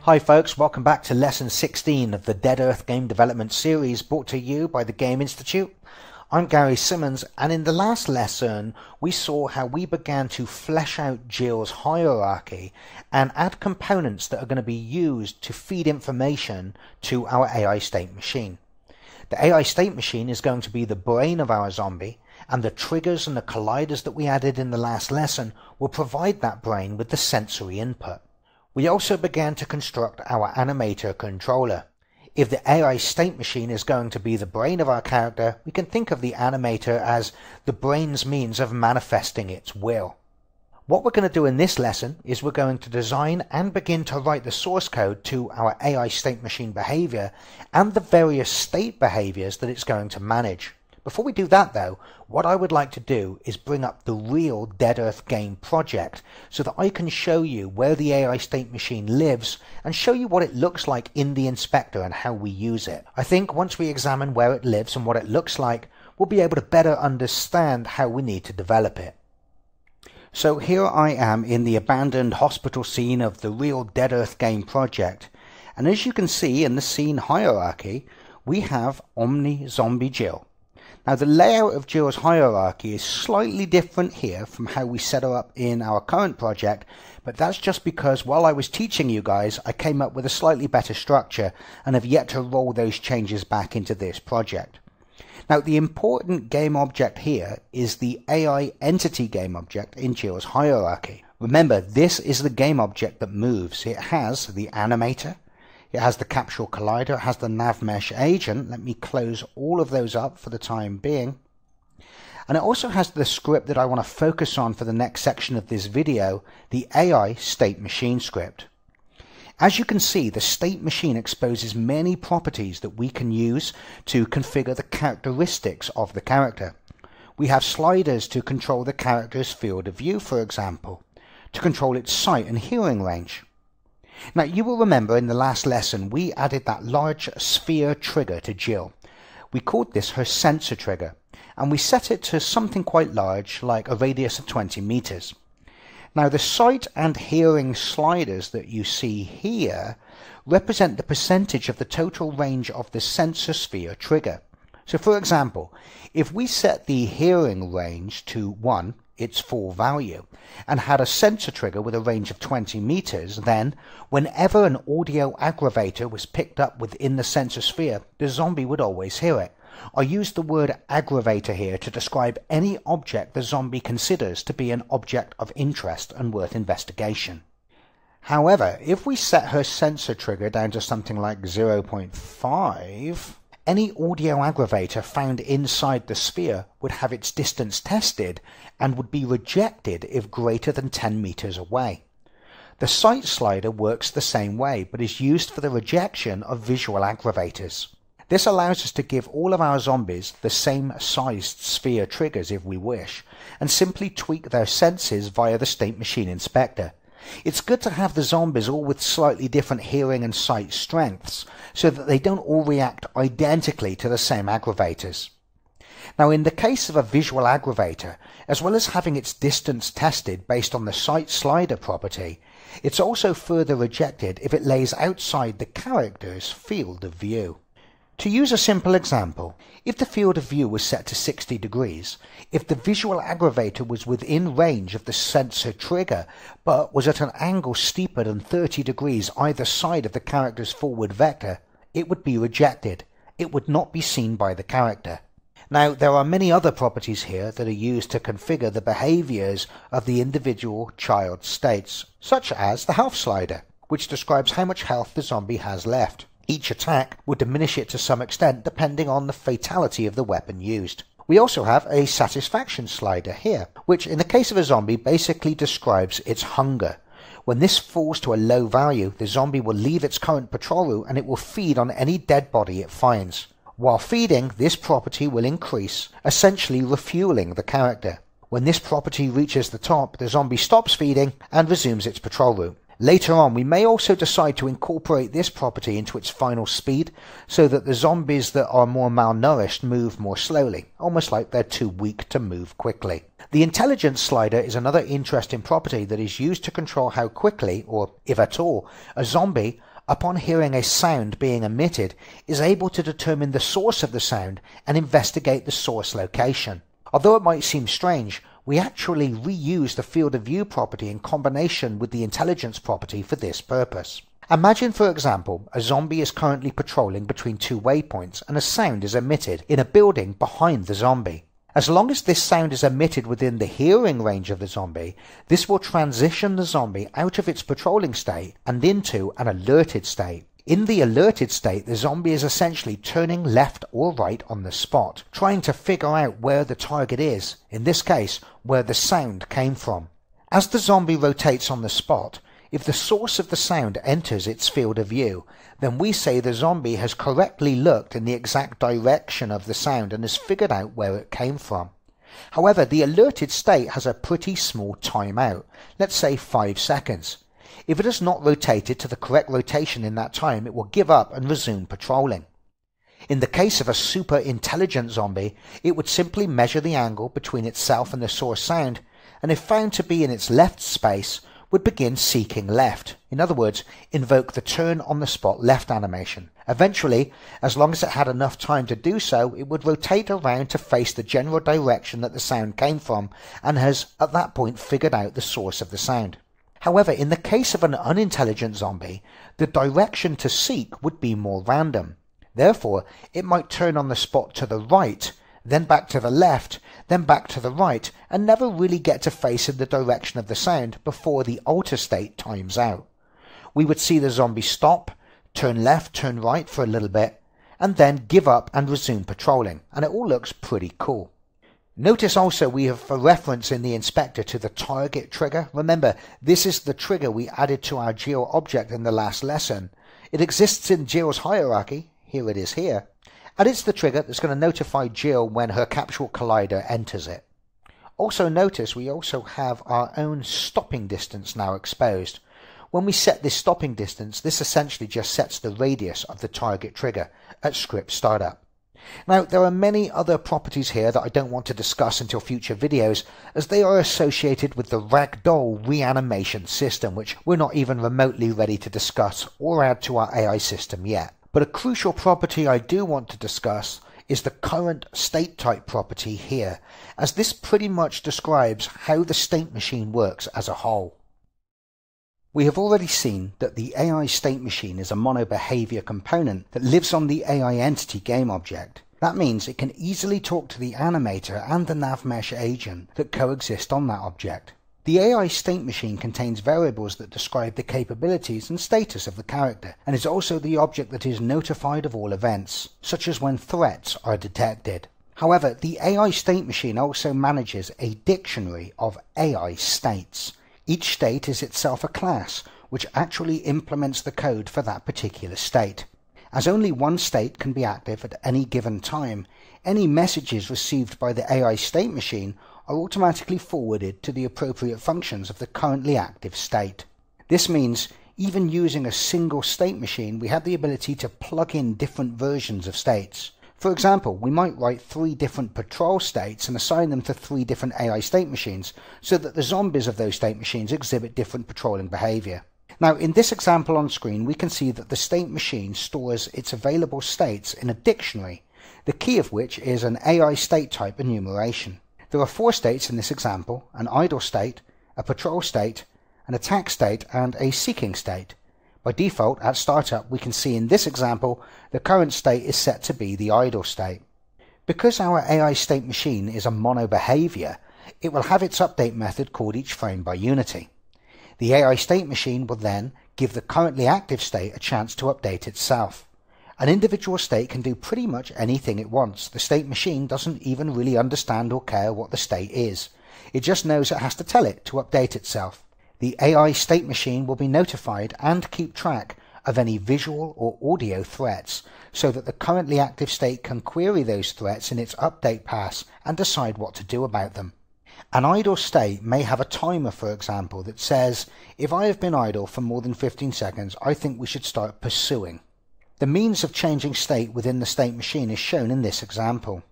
Hi folks, welcome back to lesson 16 of the Dead Earth game development series brought to you by the Game Institute. I'm Gary Simmons, and in the last lesson we saw how we began to flesh out Jill's hierarchy and add components that are going to be used to feed information to our AI state machine. The AI state machine is going to be the brain of our zombie, and the triggers and the colliders that we added in the last lesson will provide that brain with the sensory input. We also began to construct our animator controller. If the AI state machine is going to be the brain of our character, we can think of the animator as the brain's means of manifesting its will. What we're going to do in this lesson is we're going to design and begin to write the source code to our AI state machine behavior and the various state behaviors that it's going to manage. Before we do that though, what I would like to do is bring up the real Dead Earth game project so that I can show you where the AI state machine lives and show you what it looks like in the inspector and how we use it. I think once we examine where it lives and what it looks like, we'll be able to better understand how we need to develop it. So here I am in the abandoned hospital scene of the real Dead Earth game project, and as you can see in the scene hierarchy, we have Omni Zombie Jill. Now the layout of Jill's hierarchy is slightly different here from how we set her up in our current project, but that's just because while I was teaching you guys, I came up with a slightly better structure and have yet to roll those changes back into this project. Now the important game object here is the AI entity game object in Jill's hierarchy. Remember, this is the game object that moves. It has the animator, it has the capsule collider, it has the NavMesh agent. Let me close all of those up for the time being. And it also has the script that I want to focus on for the next section of this video, the AI state machine script. As you can see, the state machine exposes many properties that we can use to configure the characteristics of the character. We have sliders to control the character's field of view, for example, to control its sight and hearing range. Now you will remember in the last lesson we added that large sphere trigger to Jill. We called this her sensor trigger, and we set it to something quite large, like a radius of 20 meters. Now the sight and hearing sliders that you see here represent the percentage of the total range of the sensor sphere trigger. So for example, if we set the hearing range to 1, its full value, and had a sensor trigger with a range of 20 meters, then whenever an audio aggravator was picked up within the sensor sphere, the zombie would always hear it. I use the word aggravator here to describe any object the zombie considers to be an object of interest and worth investigation. However, if we set her sensor trigger down to something like 0.5, any audio aggravator found inside the sphere would have its distance tested and would be rejected if greater than 10 meters away. The sight slider works the same way, but is used for the rejection of visual aggravators. This allows us to give all of our zombies the same sized sphere triggers if we wish, and simply tweak their senses via the state machine inspector. It's good to have the zombies all with slightly different hearing and sight strengths, so that they don't all react identically to the same aggravators. Now in the case of a visual aggravator, as well as having its distance tested based on the sight slider property, it's also further rejected if it lays outside the character's field of view. To use a simple example, if the field of view was set to 60 degrees, if the visual aggravator was within range of the sensor trigger, but was at an angle steeper than 30 degrees either side of the character's forward vector, it would be rejected. It would not be seen by the character. Now, there are many other properties here that are used to configure the behaviors of the individual child states, such as the health slider, which describes how much health the zombie has left. Each attack would diminish it to some extent depending on the fatality of the weapon used. We also have a satisfaction slider here, which in the case of a zombie basically describes its hunger. When this falls to a low value, the zombie will leave its current patrol route and it will feed on any dead body it finds. While feeding, this property will increase, essentially refueling the character. When this property reaches the top, the zombie stops feeding and resumes its patrol route. Later on, we may also decide to incorporate this property into its final speed so that the zombies that are more malnourished move more slowly, almost like they're too weak to move quickly. The intelligence slider is another interesting property that is used to control how quickly, or if at all, a zombie, upon hearing a sound being emitted, is able to determine the source of the sound and investigate the source location. Although it might seem strange, we actually reuse the field of view property in combination with the intelligence property for this purpose. Imagine, for example, a zombie is currently patrolling between two waypoints and a sound is emitted in a building behind the zombie. As long as this sound is emitted within the hearing range of the zombie, this will transition the zombie out of its patrolling state and into an alerted state. In the alerted state, the zombie is essentially turning left or right on the spot, trying to figure out where the target is, in this case, where the sound came from. As the zombie rotates on the spot, if the source of the sound enters its field of view, then we say the zombie has correctly looked in the exact direction of the sound and has figured out where it came from. However, the alerted state has a pretty small timeout, let's say 5 seconds. If it has not rotated to the correct rotation in that time, it will give up and resume patrolling. In the case of a super intelligent zombie, it would simply measure the angle between itself and the source sound, and if found to be in its left space, would begin seeking left. In other words, invoke the turn on the spot left animation. Eventually, as long as it had enough time to do so, it would rotate around to face the general direction that the sound came from and has at that point figured out the source of the sound. However, in the case of an unintelligent zombie, the direction to seek would be more random. Therefore, it might turn on the spot to the right, then back to the left, then back to the right, and never really get to face in the direction of the sound before the alter state times out. We would see the zombie stop, turn left, turn right for a little bit, and then give up and resume patrolling, and it all looks pretty cool. Notice also we have a reference in the inspector to the target trigger. Remember, this is the trigger we added to our Geo object in the last lesson. It exists in Geo's hierarchy, here it is here, and it's the trigger that's going to notify Jill when her capsule collider enters it. Also notice we also have our own stopping distance now exposed. When we set this stopping distance, this essentially just sets the radius of the target trigger at script startup. Now, there are many other properties here that I don't want to discuss until future videos, as they are associated with the Ragdoll reanimation system, which we're not even remotely ready to discuss or add to our AI system yet. But a crucial property I do want to discuss is the current state type property here, as this pretty much describes how the state machine works as a whole. We have already seen that the AI state machine is a monobehavior component that lives on the AI entity game object. That means it can easily talk to the animator and the NavMesh agent that coexist on that object. The AI state machine contains variables that describe the capabilities and status of the character, and is also the object that is notified of all events, such as when threats are detected. However, the AI state machine also manages a dictionary of AI states. Each state is itself a class, which actually implements the code for that particular state. As only one state can be active at any given time, any messages received by the AI state machine are automatically forwarded to the appropriate functions of the currently active state. This means even using a single state machine, we have the ability to plug in different versions of states. For example, we might write 3 different patrol states and assign them to 3 different AI state machines so that the zombies of those state machines exhibit different patrolling behavior. Now, in this example on screen, we can see that the state machine stores its available states in a dictionary, the key of which is an AI state type enumeration. There are 4 states in this example: an idle state, a patrol state, an attack state, and a seeking state. By default, at startup, we can see in this example the current state is set to be the idle state. Because our AI state machine is a monobehavior, it will have its update method called eachFrame by Unity. The AI state machine will then give the currently active state a chance to update itself. An individual state can do pretty much anything it wants. The state machine doesn't even really understand or care what the state is. It just knows it has to tell it to update itself. The AI state machine will be notified and keep track of any visual or audio threats, so that the currently active state can query those threats in its update pass and decide what to do about them. An idle state may have a timer, for example, that says, if I have been idle for more than 15 seconds, I think we should start pursuing. The means of changing state within the state machine is shown in this example.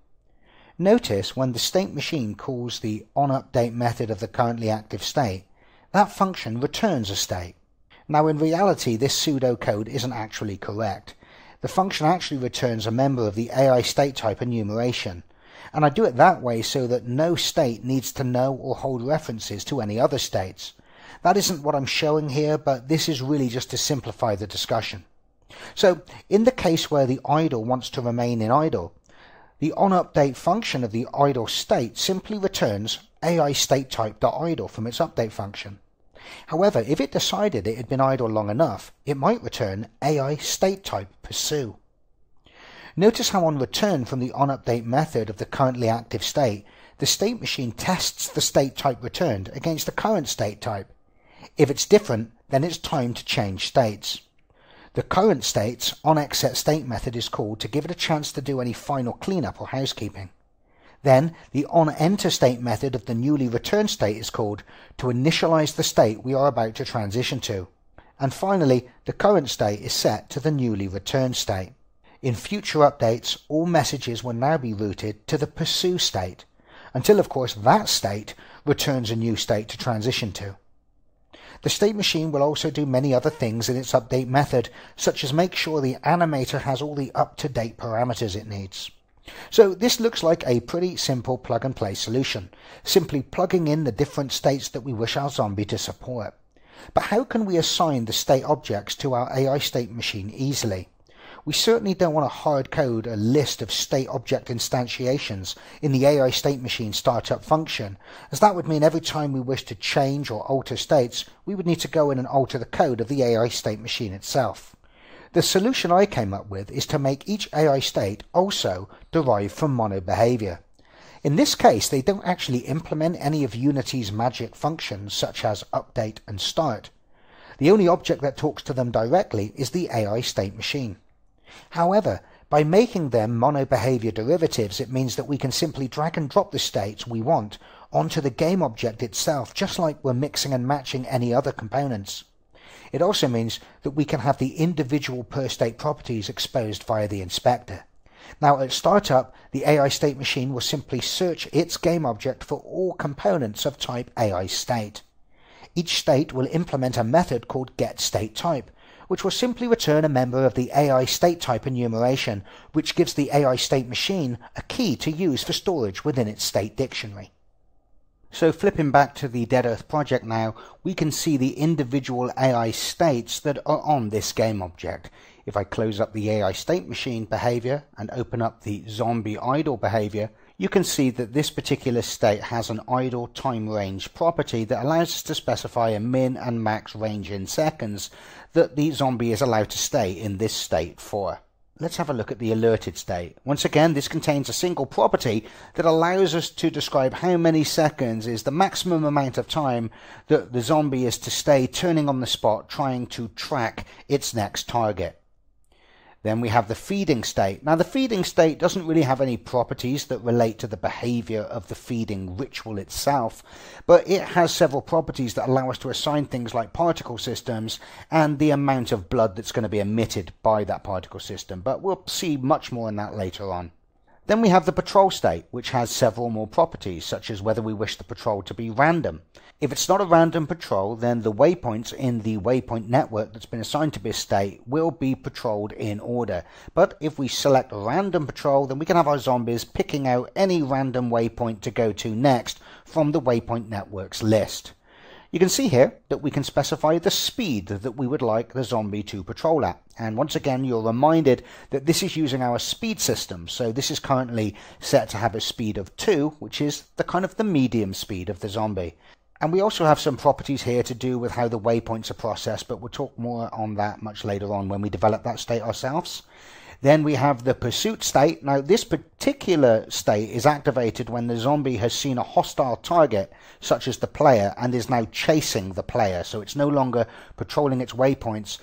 Notice when the state machine calls the onUpdate method of the currently active state, that function returns a state. Now in reality this pseudocode isn't actually correct. The function actually returns a member of the AI state type enumeration, and I do it that way so that no state needs to know or hold references to any other states. That isn't what I'm showing here, but this is really just to simplify the discussion. So in the case where the idle wants to remain in idle, the onUpdate function of the idle state simply returns AI state type.idle from its update function. However, if it decided it had been idle long enough, it might return AI state type pursue. Notice how on return from the onUpdate method of the currently active state, the state machine tests the state type returned against the current state type. If it's different, then it's time to change states. The current state's onExecState method is called to give it a chance to do any final cleanup or housekeeping. Then the onEnterState method of the newly returned state is called to initialize the state we are about to transition to. And finally, the current state is set to the newly returned state. In future updates, all messages will now be routed to the pursue state, until of course that state returns a new state to transition to. The state machine will also do many other things in its update method, such as make sure the animator has all the up-to-date parameters it needs. So this looks like a pretty simple plug-and-play solution, simply plugging in the different states that we wish our zombie to support. But how can we assign the state objects to our AI state machine easily? We certainly don't want to hard code a list of state object instantiations in the AI state machine startup function, as that would mean every time we wish to change or alter states, we would need to go in and alter the code of the AI state machine itself. The solution I came up with is to make each AI state also derive from MonoBehavior. In this case, they don't actually implement any of Unity's magic functions such as update and start. The only object that talks to them directly is the AI state machine. However, by making them MonoBehavior derivatives, it means that we can simply drag and drop the states we want onto the game object itself, just like we're mixing and matching any other components. It also means that we can have the individual per state properties exposed via the inspector. Now at startup, the AI state machine will simply search its game object for all components of type AI state. Each state will implement a method called getStateType, which will simply return a member of the AI state type enumeration, which gives the AI state machine a key to use for storage within its state dictionary. So flipping back to the Dead Earth project now, we can see the individual AI states that are on this game object. If I close up the AI state machine behavior and open up the zombie idle behavior, you can see that this particular state has an idle time range property that allows us to specify a min and max range in seconds that the zombie is allowed to stay in this state for. Let's have a look at the alerted state. Once again, this contains a single property that allows us to describe how many seconds is the maximum amount of time that the zombie is to stay turning on the spot trying to track its next target. Then we have the feeding state. Now the feeding state doesn't really have any properties that relate to the behavior of the feeding ritual itself, but it has several properties that allow us to assign things like particle systems and the amount of blood that's going to be emitted by that particle system, but we'll see much more on that later on. Then we have the patrol state, which has several more properties, such as whether we wish the patrol to be random. If it's not a random patrol, then the waypoints in the waypoint network that's been assigned to this state will be patrolled in order. But if we select a random patrol, then we can have our zombies picking out any random waypoint to go to next from the waypoint network's list. You can see here that we can specify the speed that we would like the zombie to patrol at. And once again, you're reminded that this is using our speed system. So this is currently set to have a speed of 2, which is the kind of the medium speed of the zombie. And we also have some properties here to do with how the waypoints are processed, but we'll talk more on that much later on when we develop that state ourselves. Then we have the pursuit state. Now this particular state is activated when the zombie has seen a hostile target, such as the player, and is now chasing the player. So it's no longer patrolling its waypoints.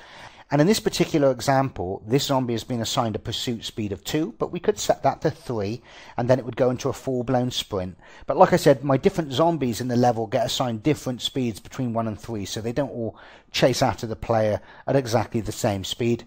And in this particular example, this zombie has been assigned a pursuit speed of 2, but we could set that to 3, and then it would go into a full-blown sprint. But like I said, my different zombies in the level get assigned different speeds between 1 and 3, so they don't all chase after the player at exactly the same speed.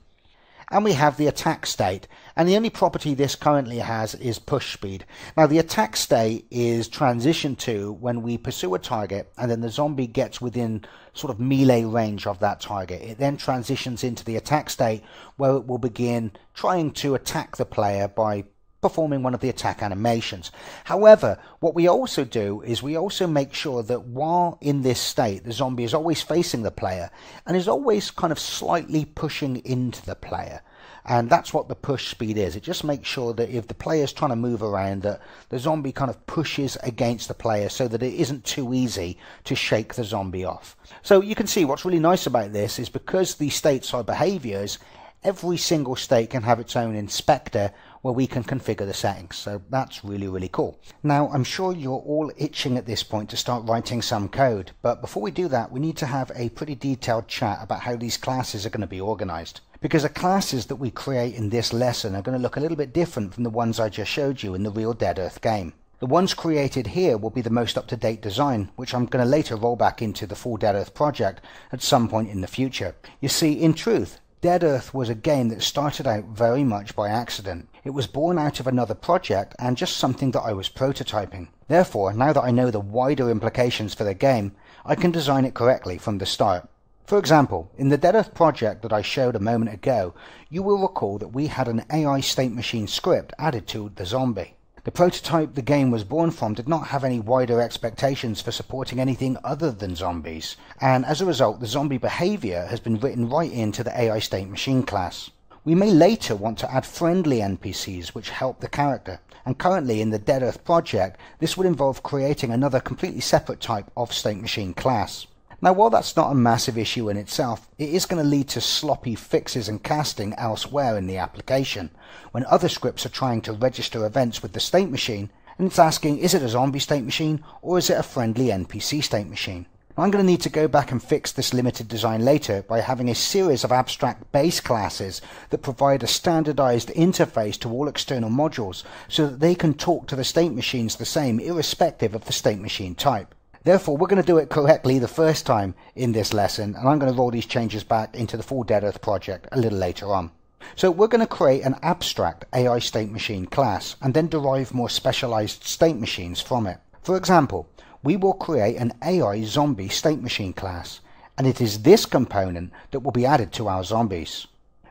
and we have the attack state, and the only property this currently has is push speed. Now the attack state is transitioned to when we pursue a target and then the zombie gets within sort of melee range of that target. It then transitions into the attack state where it will begin trying to attack the player by performing one of the attack animations. However, what we also do is we also make sure that while in this state, the zombie is always facing the player and is always kind of slightly pushing into the player. And that's what the push speed is. It just makes sure that if the player is trying to move around, that the zombie kind of pushes against the player so that it isn't too easy to shake the zombie off. So you can see what's really nice about this is because these states are behaviors, every single state can have its own inspector where we can configure the settings. So that's really, really cool. Now, I'm sure you're all itching at this point to start writing some code, but before we do that, we need to have a pretty detailed chat about how these classes are going to be organized. Because the classes that we create in this lesson are going to look a little bit different from the ones I just showed you in the real Dead Earth game. The ones created here will be the most up-to-date design, which I'm going to later roll back into the full Dead Earth project at some point in the future. You see, in truth, Dead Earth was a game that started out very much by accident. It was born out of another project and just something that I was prototyping. Therefore, now that I know the wider implications for the game, I can design it correctly from the start. For example, in the Dead Earth project that I showed a moment ago, you will recall that we had an AI state machine script added to the zombie. The prototype the game was born from did not have any wider expectations for supporting anything other than zombies, and as a result the zombie behavior has been written right into the AI state machine class. We may later want to add friendly NPCs which help the character, and currently in the Dead Earth project this would involve creating another completely separate type of state machine class. Now, while that's not a massive issue in itself, it is going to lead to sloppy fixes and casting elsewhere in the application, when other scripts are trying to register events with the state machine, and it's asking, is it a zombie state machine, or is it a friendly NPC state machine? Now, I'm going to need to go back and fix this limited design later by having a series of abstract base classes that provide a standardized interface to all external modules, so that they can talk to the state machines the same, irrespective of the state machine type. Therefore, we're going to do it correctly the first time in this lesson, and I'm going to roll these changes back into the full Dead Earth project a little later on. So we're going to create an abstract AI state machine class, and then derive more specialized state machines from it. For example, we will create an AI zombie state machine class, and it is this component that will be added to our zombies.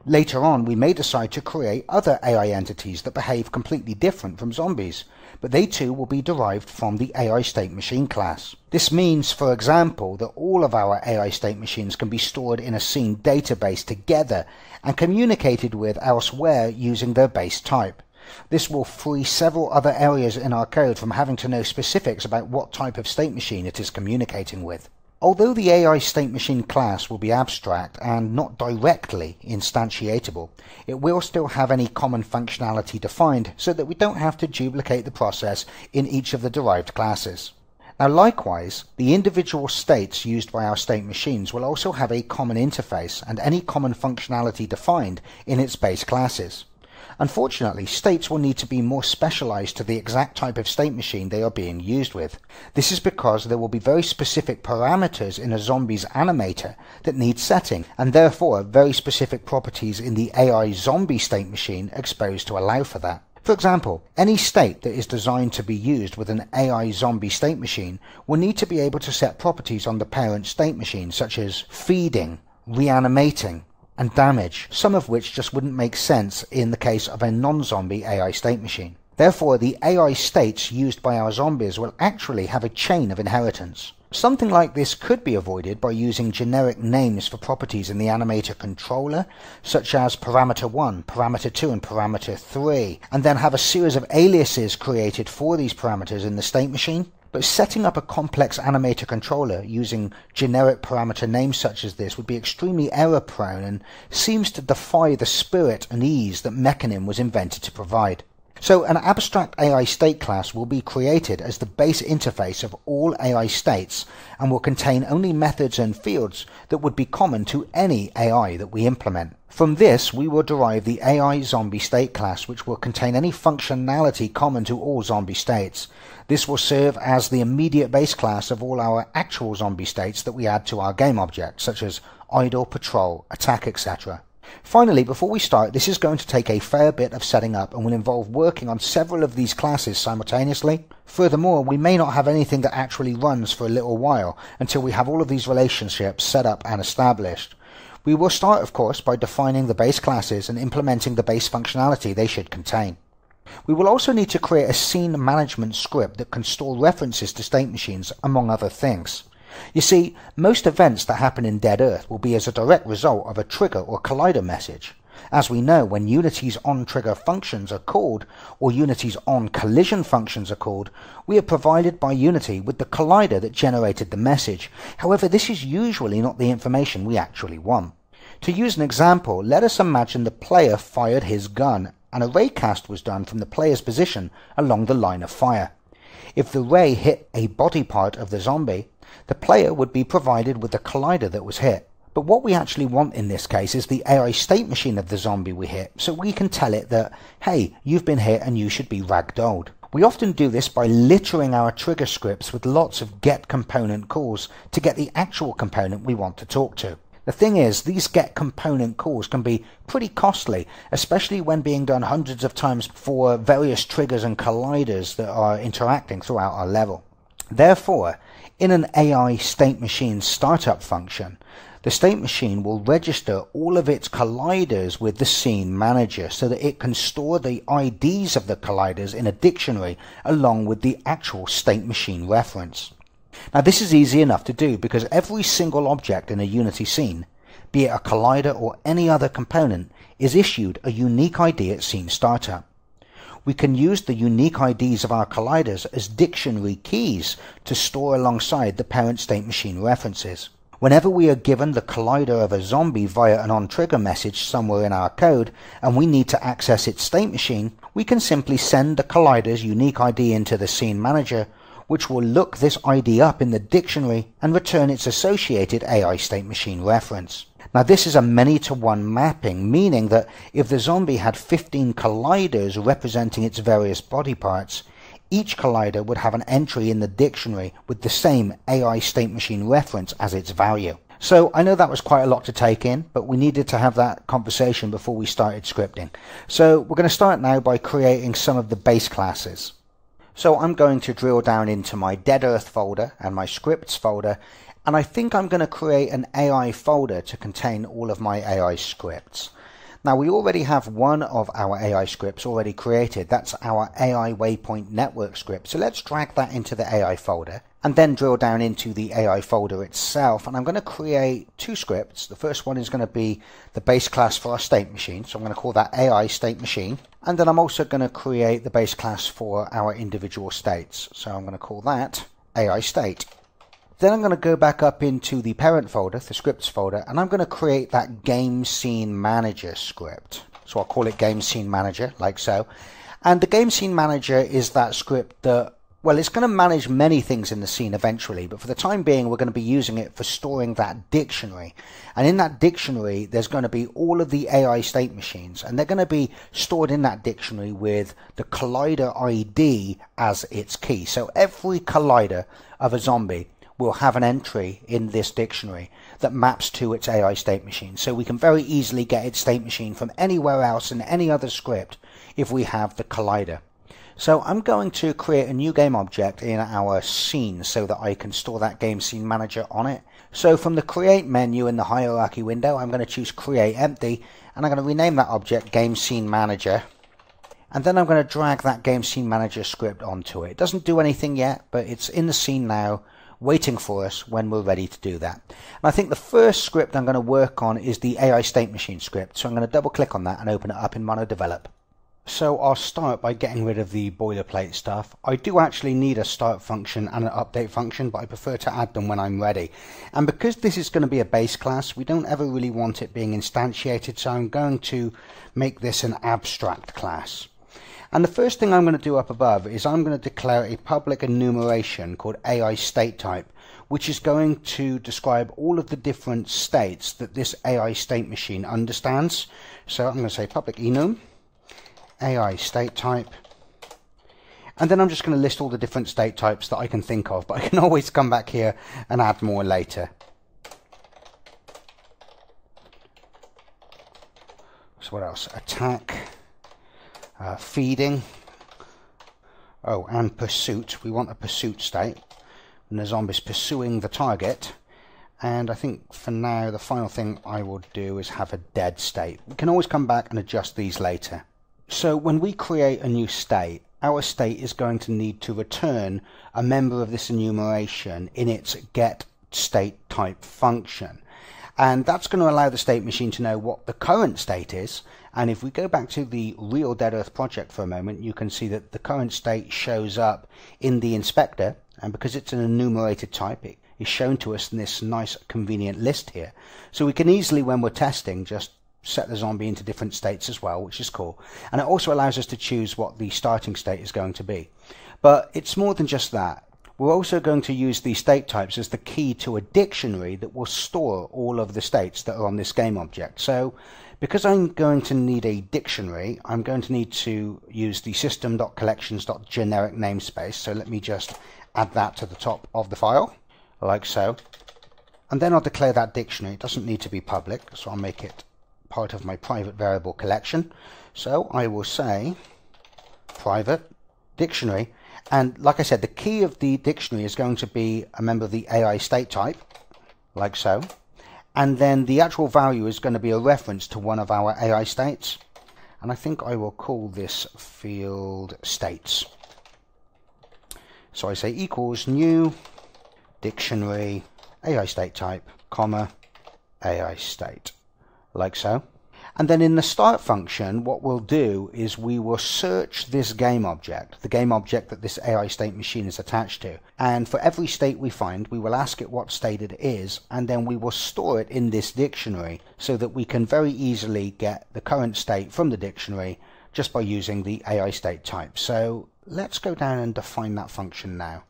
Later on, we may decide to create other AI entities that behave completely different from zombies, but they too will be derived from the AI state machine class. This means, for example, that all of our AI state machines can be stored in a scene database together and communicated with elsewhere using their base type. This will free several other areas in our code from having to know specifics about what type of state machine it is communicating with. Although the AI state machine class will be abstract and not directly instantiatable, it will still have any common functionality defined so that we don't have to duplicate the process in each of the derived classes. Now likewise, the individual states used by our state machines will also have a common interface and any common functionality defined in its base classes. Unfortunately, states will need to be more specialized to the exact type of state machine they are being used with. This is because there will be very specific parameters in a zombie's animator that need setting, and therefore very specific properties in the AI zombie state machine exposed to allow for that. For example, any state that is designed to be used with an AI zombie state machine will need to be able to set properties on the parent state machine such as feeding, reanimating, and damage, some of which just wouldn't make sense in the case of a non-zombie AI state machine. Therefore, the AI states used by our zombies will actually have a chain of inheritance. Something like this could be avoided by using generic names for properties in the animator controller, such as parameter 1, parameter 2, and parameter 3, and then have a series of aliases created for these parameters in the state machine. But setting up a complex animator controller using generic parameter names such as this would be extremely error-prone and seems to defy the spirit and ease that Mechanim was invented to provide. So an abstract AI state class will be created as the base interface of all AI states and will contain only methods and fields that would be common to any AI that we implement. From this, we will derive the AI zombie state class, which will contain any functionality common to all zombie states. This will serve as the immediate base class of all our actual zombie states that we add to our game object, such as idle, patrol, attack, etc. Finally, before we start, this is going to take a fair bit of setting up and will involve working on several of these classes simultaneously. Furthermore, we may not have anything that actually runs for a little while until we have all of these relationships set up and established. We will start, of course, by defining the base classes and implementing the base functionality they should contain. We will also need to create a scene management script that can store references to state machines, among other things. You see, most events that happen in Dead Earth will be as a direct result of a trigger or collider message. As we know, when Unity's on-trigger functions are called, or Unity's on-collision functions are called, we are provided by Unity with the collider that generated the message. However, this is usually not the information we actually want. To use an example, let us imagine the player fired his gun and a raycast was done from the player's position along the line of fire. If the ray hit a body part of the zombie, the player would be provided with the collider that was hit. But what we actually want in this case is the AI state machine of the zombie we hit, so we can tell it that, hey, you've been hit and you should be ragdolled. We often do this by littering our trigger scripts with lots of get component calls to get the actual component we want to talk to. The thing is, these get component calls can be pretty costly, especially when being done hundreds of times for various triggers and colliders that are interacting throughout our level. Therefore, in an AI state machine startup function, the state machine will register all of its colliders with the scene manager so that it can store the IDs of the colliders in a dictionary along with the actual state machine reference. Now this is easy enough to do because every single object in a Unity scene, be it a collider or any other component, is issued a unique ID at scene startup. We can use the unique IDs of our colliders as dictionary keys to store alongside the parent state machine references. Whenever we are given the collider of a zombie via an on-trigger message somewhere in our code and we need to access its state machine, we can simply send the collider's unique ID into the scene manager, which will look this ID up in the dictionary and return its associated AI state machine reference. Now this is a many-to-one mapping, meaning that if the zombie had 15 colliders representing its various body parts, each collider would have an entry in the dictionary with the same AI state machine reference as its value. So I know that was quite a lot to take in, but we needed to have that conversation before we started scripting. So we're going to start now by creating some of the base classes. So I'm going to drill down into my Dead Earth folder and my scripts folder, and I think I'm going to create an AI folder to contain all of my AI scripts. Now we already have one of our AI scripts already created. That's our AI Waypoint Network script. So let's drag that into the AI folder and then drill down into the AI folder itself. And I'm going to create two scripts. The first one is going to be the base class for our state machine. So I'm going to call that AI state machine. And then I'm also going to create the base class for our individual states. So I'm going to call that AI state. Then I'm going to go back up into the parent folder, the scripts folder, and I'm going to create that game scene manager script. So I'll call it game scene manager, like so. And the game scene manager is that script that, well, it's going to manage many things in the scene eventually, but for the time being, we're going to be using it for storing that dictionary. And in that dictionary, there's going to be all of the AI state machines, and they're going to be stored in that dictionary with the collider ID as its key. So every collider of a zombie will have an entry in this dictionary that maps to its AI state machine. So we can very easily get its state machine from anywhere else in any other script if we have the collider. So I'm going to create a new game object in our scene so that I can store that game scene manager on it. So from the create menu in the hierarchy window, I'm going to choose create empty, and I'm going to rename that object game scene manager. And then I'm going to drag that game scene manager script onto it. It doesn't do anything yet, but it's in the scene now, waiting for us when we're ready to do that. And I think the first script I'm going to work on is the AI state machine script. So I'm going to double click on that and open it up in MonoDevelop. So I'll start by getting rid of the boilerplate stuff. I do actually need a start function and an update function, but I prefer to add them when I'm ready. And because this is going to be a base class, we don't ever really want it being instantiated, so I'm going to make this an abstract class. And the first thing I'm going to do up above is I'm going to declare a public enumeration called AI state type, which is going to describe all of the different states that this AI state machine understands. So I'm going to say public enum, AI state type, and then I'm just going to list all the different state types that I can think of, but I can always come back here and add more later. So what else? Attack, feeding, oh, and pursuit. We want a pursuit state when the zombie's pursuing the target. And I think for now the final thing I will do is have a dead state. We can always come back and adjust these later. So when we create a new state, our state is going to need to return a member of this enumeration in its getStateType function. And that's going to allow the state machine to know what the current state is. And if we go back to the real Dead Earth project for a moment, you can see that the current state shows up in the inspector. And because it's an enumerated type, it is shown to us in this nice convenient list here. So we can easily, when we're testing, just set the zombie into different states as well, which is cool. And it also allows us to choose what the starting state is going to be. But it's more than just that. We're also going to use these state types as the key to a dictionary that will store all of the states that are on this game object. So because I'm going to need a dictionary, I'm going to need to use the system.collections.generic namespace. So let me just add that to the top of the file, like so. And then I'll declare that dictionary. It doesn't need to be public, so I'll make it part of my private variable collection. So I will say private dictionary. And like I said, the key of the dictionary is going to be a member of the AI state type, like so. And then the actual value is going to be a reference to one of our AI states. And I think I will call this field states. So I say equals new dictionary AI state type, comma, AI state, like so. And then in the start function, what we'll do is we will search this game object, the game object that this AI state machine is attached to. And for every state we find, we will ask it what state it is, and then we will store it in this dictionary so that we can very easily get the current state from the dictionary just by using the AI state type. So let's go down and define that function now.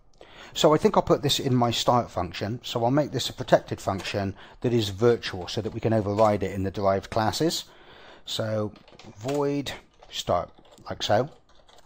So I think I'll put this in my start function. So I'll make this a protected function that is virtual so that we can override it in the derived classes. So void start, like so.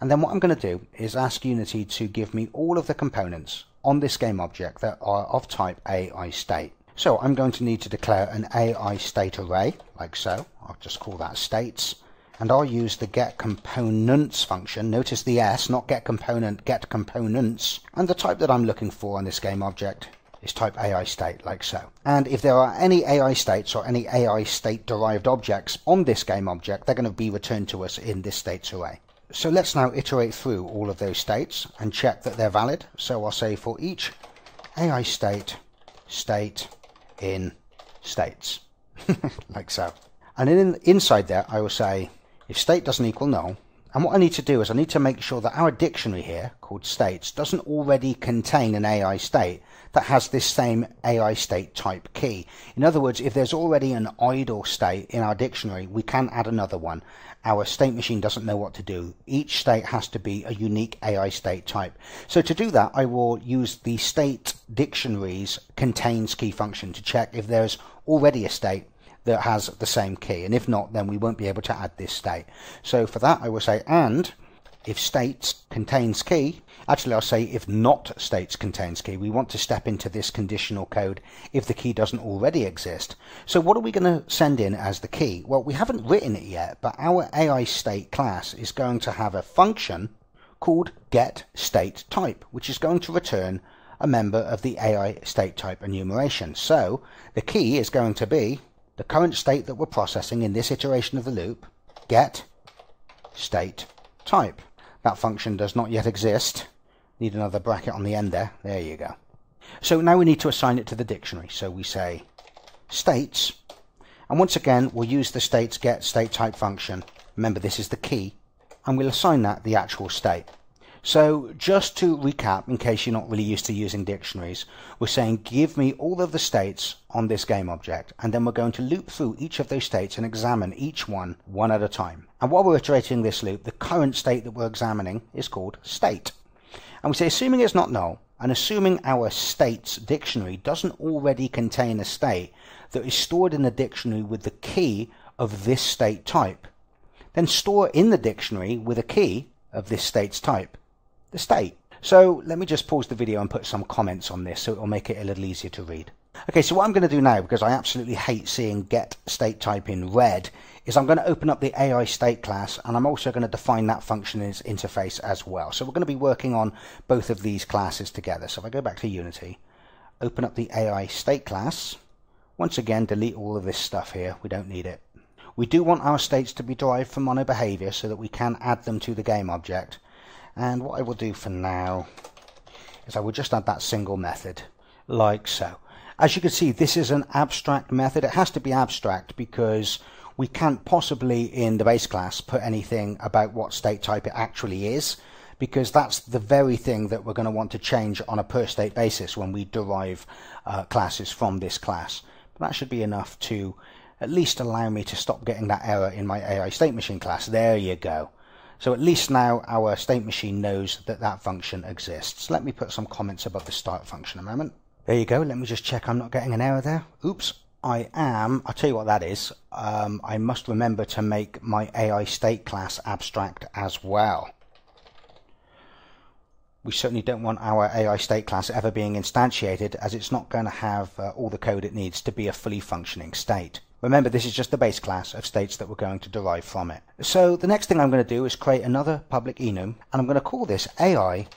And then what I'm going to do is ask Unity to give me all of the components on this game object that are of type AI state. So I'm going to need to declare an AI state array, like so. I'll just call that states. And I'll use the getComponents function. Notice the S, not getComponent, getComponents. And the type that I'm looking for on this game object is type AI state, like so. And if there are any AI states or any AI state derived objects on this game object, they're going to be returned to us in this states array. So let's now iterate through all of those states and check that they're valid. So I'll say for each AI state, state in states, like so. And inside there, I will say if state doesn't equal null, and what I need to do is I need to make sure that our dictionary here, called states, doesn't already contain an AI state that has this same AI state type key. In other words, if there's already an idle state in our dictionary, we can add another one. Our state machine doesn't know what to do. Each state has to be a unique AI state type. So to do that, I will use the state dictionaries contains key function to check if there's already a state that has the same key, and if not, then we won't be able to add this state. So for that I will say and if states contains key, actually I'll say if not states contains key. We want to step into this conditional code if the key doesn't already exist. So what are we going to send in as the key? Well, we haven't written it yet, but our AI state class is going to have a function called getStateType, which is going to return a member of the AI state type enumeration. So the key is going to be the current state that we're processing in this iteration of the loop, getStateType. That function does not yet exist. Need another bracket on the end there. There you go. So now we need to assign it to the dictionary. So we say states, and once again we'll use the states getStateType function. Remember, this is the key, and we'll assign that the actual state. So just to recap, in case you're not really used to using dictionaries, we're saying give me all of the states on this game object, and then we're going to loop through each of those states and examine each one at a time. And while we're iterating this loop, the current state that we're examining is called state. And we say assuming it's not null, and assuming our states dictionary doesn't already contain a state that is stored in the dictionary with the key of this state type, then store in the dictionary with a key of this state's type the state. So let me just pause the video and put some comments on this so it will make it a little easier to read. Okay, so what I'm going to do now, because I absolutely hate seeing get state type in red, is I'm going to open up the AI state class, and I'm also going to define that function in its interface as well. So we're going to be working on both of these classes together. So if I go back to Unity, open up the AI state class, once again delete all of this stuff here, we don't need it. We do want our states to be derived from monobehavior so that we can add them to the game object. And what I will do for now is I will just add that single method, like so. As you can see, this is an abstract method. It has to be abstract because we can't possibly in the base class put anything about what state type it actually is, because that's the very thing that we're going to want to change on a per state basis when we derive classes from this class. But that should be enough to at least allow me to stop getting that error in my AI state machine class. There you go. So at least now our state machine knows that that function exists. Let me put some comments above the start function a moment. There you go. Let me just check I'm not getting an error there. Oops, I am. I'll tell you what that is. I must remember to make my AI state class abstract as well. We certainly don't want our AI state class ever being instantiated, as it's not going to have all the code it needs to be a fully functioning state. Remember, this is just the base class of states that we're going to derive from it. So the next thing I'm going to do is create another public enum, and I'm going to call this AI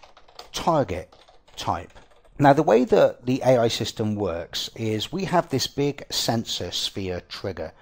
target type. Now, the way that the AI system works is we have this big sensor sphere trigger,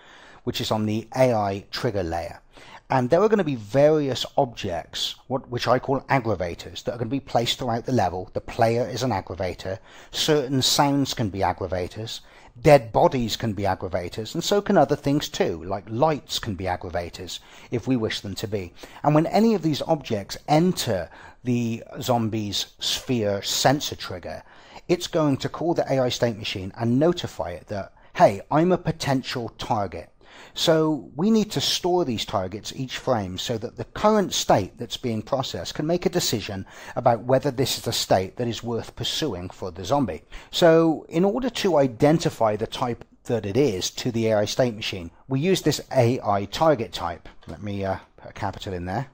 which is on the AI trigger layer. And there are going to be various objects, which I call aggravators, that are going to be placed throughout the level. The player is an aggravator. Certain sounds can be aggravators. Dead bodies can be aggravators, and so can other things too, like lights can be aggravators, if we wish them to be. And when any of these objects enter the zombie's sphere sensor trigger, it's going to call the AI state machine and notify it that, hey, I'm a potential target. So we need to store these targets each frame so that the current state that's being processed can make a decision about whether this is a state that is worth pursuing for the zombie. So in order to identify the type that it is to the AI state machine, we use this AI target type. Let me put a capital in there.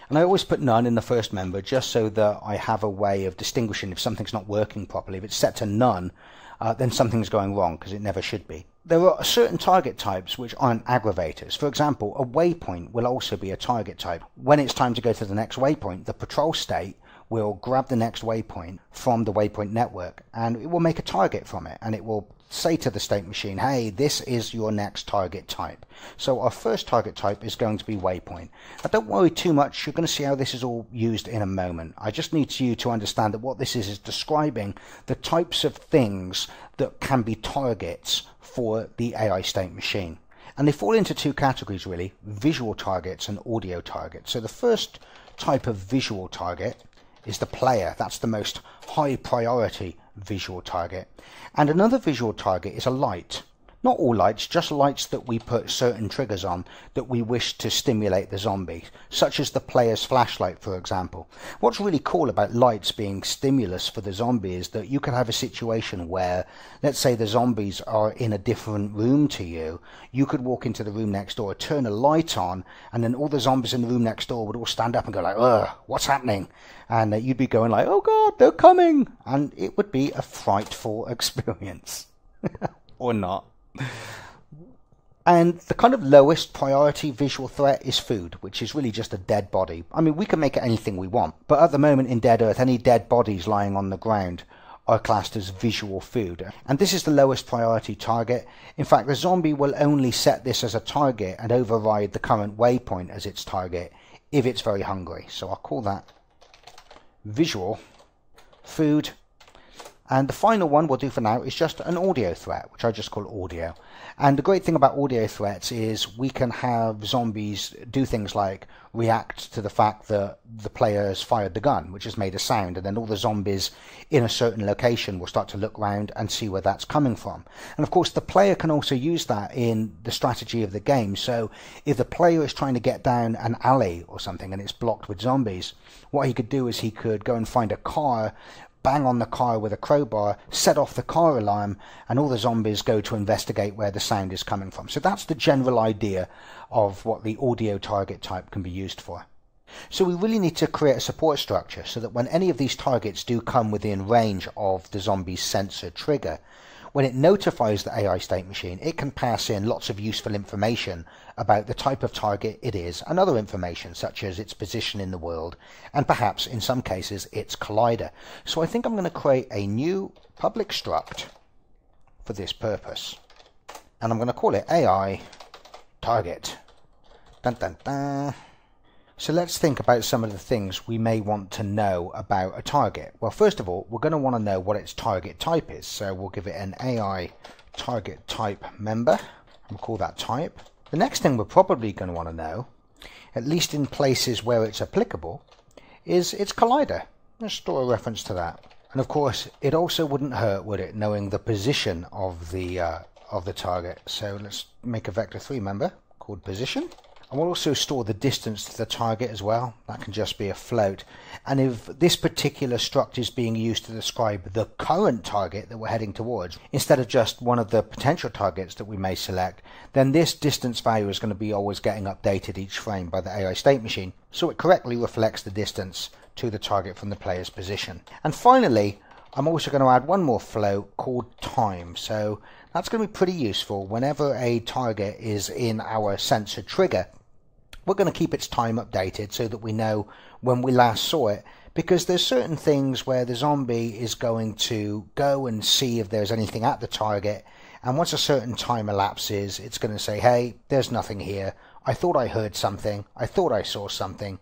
And I always put none in the first member just so that I have a way of distinguishing if something's not working properly. If it's set to none, then something's going wrong, because it never should be. There are certain target types which aren't aggravators. For example, a waypoint will also be a target type. When it's time to go to the next waypoint, the patrol state will grab the next waypoint from the waypoint network, and it will make a target from it, and it will say to the state machine, hey, this is your next target type. So our first target type is going to be waypoint. Now don't worry too much, you're going to see how this is all used in a moment. I just need you to understand that what this is describing the types of things that can be targets for the AI state machine. And they fall into two categories really, visual targets and audio targets. So the first type of visual target is the player. That's the most high priority visual target. And another visual target is a light. Not all lights, just lights that we put certain triggers on that we wish to stimulate the zombie, such as the player's flashlight, for example. What's really cool about lights being stimulus for the zombie is that you can have a situation where, let's say the zombies are in a different room to you. You could walk into the room next door, turn a light on, and then all the zombies in the room next door would all stand up and go like, ugh, what's happening? And you'd be going like, oh God, they're coming. And it would be a frightful experience. Or not. And the kind of lowest priority visual threat is food, which is really just a dead body. I mean, we can make it anything we want, but at the moment in Dead Earth, any dead bodies lying on the ground are classed as visual food. And this is the lowest priority target. In fact, the zombie will only set this as a target and override the current waypoint as its target if it's very hungry. So I'll call that visual food. And the final one we'll do for now is just an audio threat, which I just call audio. And the great thing about audio threats is we can have zombies do things like react to the fact that the player has fired the gun, which has made a sound, and then all the zombies in a certain location will start to look around and see where that's coming from. And of course the player can also use that in the strategy of the game. So if the player is trying to get down an alley or something and it's blocked with zombies, what he could do is he could go and find a car, bang on the car with a crowbar, set off the car alarm, and all the zombies go to investigate where the sound is coming from. So that's the general idea of what the audio target type can be used for. So we really need to create a support structure so that when any of these targets do come within range of the zombie's sensor trigger, when it notifies the AI state machine, it can pass in lots of useful information about the type of target it is and other information such as its position in the world and perhaps in some cases its collider. So I think I'm going to create a new public struct for this purpose, and I'm going to call it AI target. Dun, dun, dun. So let's think about some of the things we may want to know about a target. Well, first of all, we're going to want to know what its target type is. So we'll give it an AI target type member. We'll call that type. The next thing we're probably going to want to know, at least in places where it's applicable, is its collider. Let's store a reference to that. And of course, it also wouldn't hurt, would it, knowing the position of the target. So let's make a vector3 member called position. And we'll also store the distance to the target as well. That can just be a float. And if this particular struct is being used to describe the current target that we're heading towards, instead of just one of the potential targets that we may select, then this distance value is going to be always getting updated each frame by the AI state machine, so it correctly reflects the distance to the target from the player's position. And finally, I'm also going to add one more float called time. So that's going to be pretty useful whenever a target is in our sensor trigger. We're going to keep its time updated so that we know when we last saw it, because there's certain things where the zombie is going to go and see if there's anything at the target, and once a certain time elapses, it's going to say, hey, there's nothing here. I thought I heard something, I thought I saw something,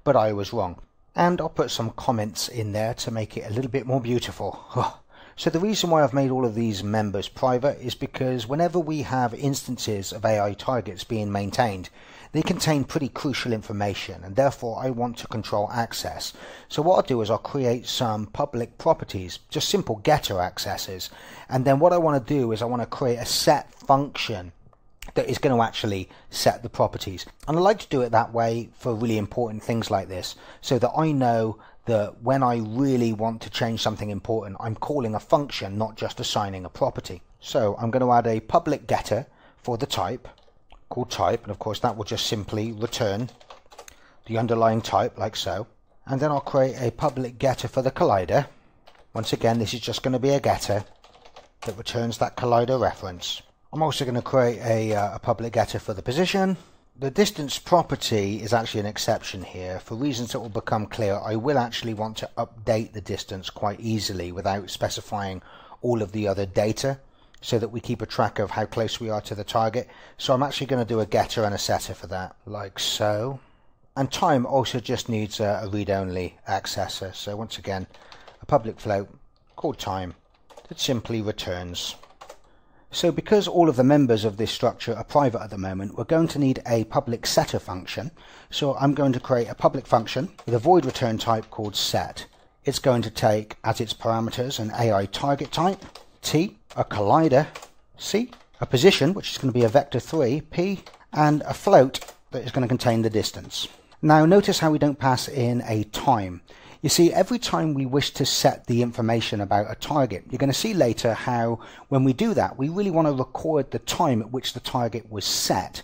but I was wrong. And I'll put some comments in there to make it a little bit more beautiful. So the reason why I've made all of these members private is because whenever we have instances of AI targets being maintained, they contain pretty crucial information, and therefore I want to control access. So what I'll do is I'll create some public properties, just simple getter accesses, and then what I want to do is I want to create a set function that is going to actually set the properties. And I like to do it that way for really important things like this, so that I know that when I really want to change something important, I'm calling a function, not just assigning a property. So I'm going to add a public getter for the type, called type, and of course that will just simply return the underlying type like so. And then I'll create a public getter for the collider. Once again, this is just going to be a getter that returns that collider reference. I'm also going to create a public getter for the position. The distance property is actually an exception here. For reasons that will become clear, I will actually want to update the distance quite easily without specifying all of the other data, so that we keep a track of how close we are to the target. So I'm actually going to do a getter and a setter for that, like so. And time also just needs a read-only accessor. So once again, a public float called time that simply returns. So because all of the members of this structure are private at the moment, we're going to need a public setter function. So I'm going to create a public function with a void return type called set. It's going to take as its parameters an AI target type, T, a collider, C, a position, which is going to be a vector3, P, and a float that is going to contain the distance. Now notice how we don't pass in a time. You see, every time we wish to set the information about a target, you're going to see later how when we do that, we really want to record the time at which the target was set.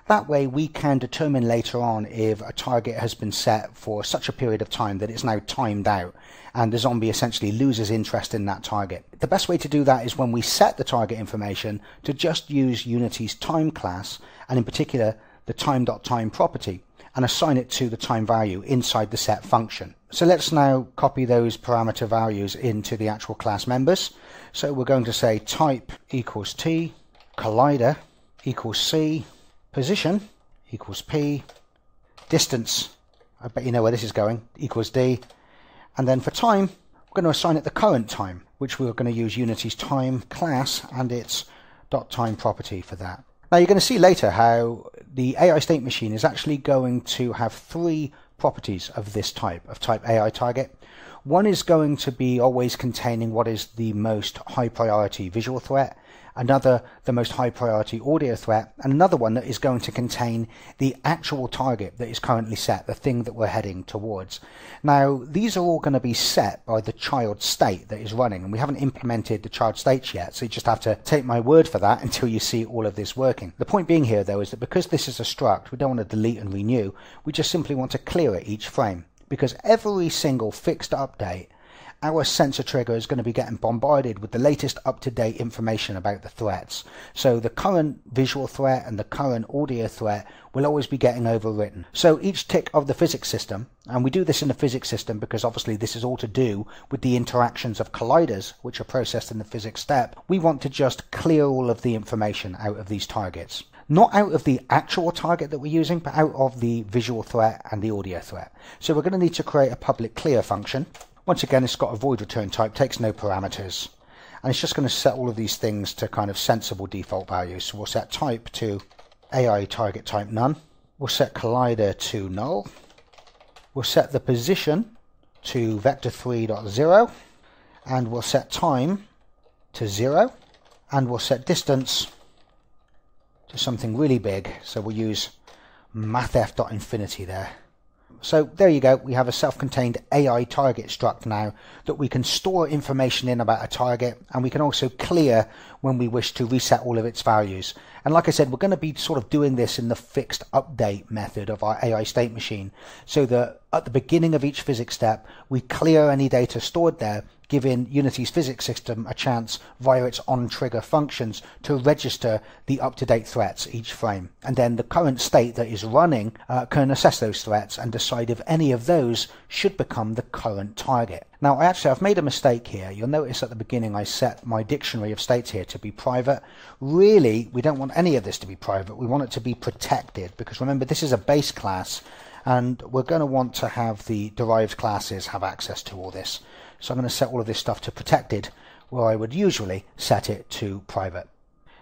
That way we can determine later on if a target has been set for such a period of time that it's now timed out and the zombie essentially loses interest in that target. The best way to do that is when we set the target information to just use Unity's time class, and in particular the time.time property, and assign it to the time value inside the set function. So let's now copy those parameter values into the actual class members. So we're going to say type equals T, collider equals C, position equals P, distance, I bet you know where this is going, equals D, and then for time we're going to assign it the current time, which we're going to use Unity's time class and its .time property for that. Now you're going to see later how the AI state machine is actually going to have three properties of this type, of type AI target. One is going to be always containing what is the most high priority visual threat, another the most high priority audio threat, and another one that is going to contain the actual target that is currently set, the thing that we're heading towards. Now these are all going to be set by the child state that is running, and we haven't implemented the child states yet, so you just have to take my word for that until you see all of this working. The point being here though is that because this is a struct, we don't want to delete and renew, we just simply want to clear it each frame, because every single fixed update our sensor trigger is going to be getting bombarded with the latest up-to-date information about the threats. So the current visual threat and the current audio threat will always be getting overwritten. So each tick of the physics system, and we do this in the physics system because obviously this is all to do with the interactions of colliders which are processed in the physics step, we want to just clear all of the information out of these targets. Not out of the actual target that we're using, but out of the visual threat and the audio threat. So we're going to need to create a public clear function. Once again, it's got a void return type, takes no parameters. And it's just going to set all of these things to kind of sensible default values. So we'll set type to AI target type none. We'll set collider to null. We'll set the position to vector3.0. And we'll set time to 0. And we'll set distance to something really big. So we'll use mathf.infinity there. So there you go, we have a self-contained AI target struct now that we can store information in about a target, and we can also clear when we wish to reset all of its values. And like I said, we're going to be sort of doing this in the fixed update method of our AI state machine, so that at the beginning of each physics step we clear any data stored there, giving Unity's physics system a chance via its on-trigger functions to register the up-to-date threats each frame. And then the current state that is running can assess those threats and decide if any of those should become the current target. Now I've made a mistake here. You'll notice at the beginning I set my dictionary of states here to be private. Really, we don't want any of this to be private. We want it to be protected, because remember, this is a base class and we're going to want to have the derived classes have access to all this. So I'm going to set all of this stuff to protected, where I would usually set it to private.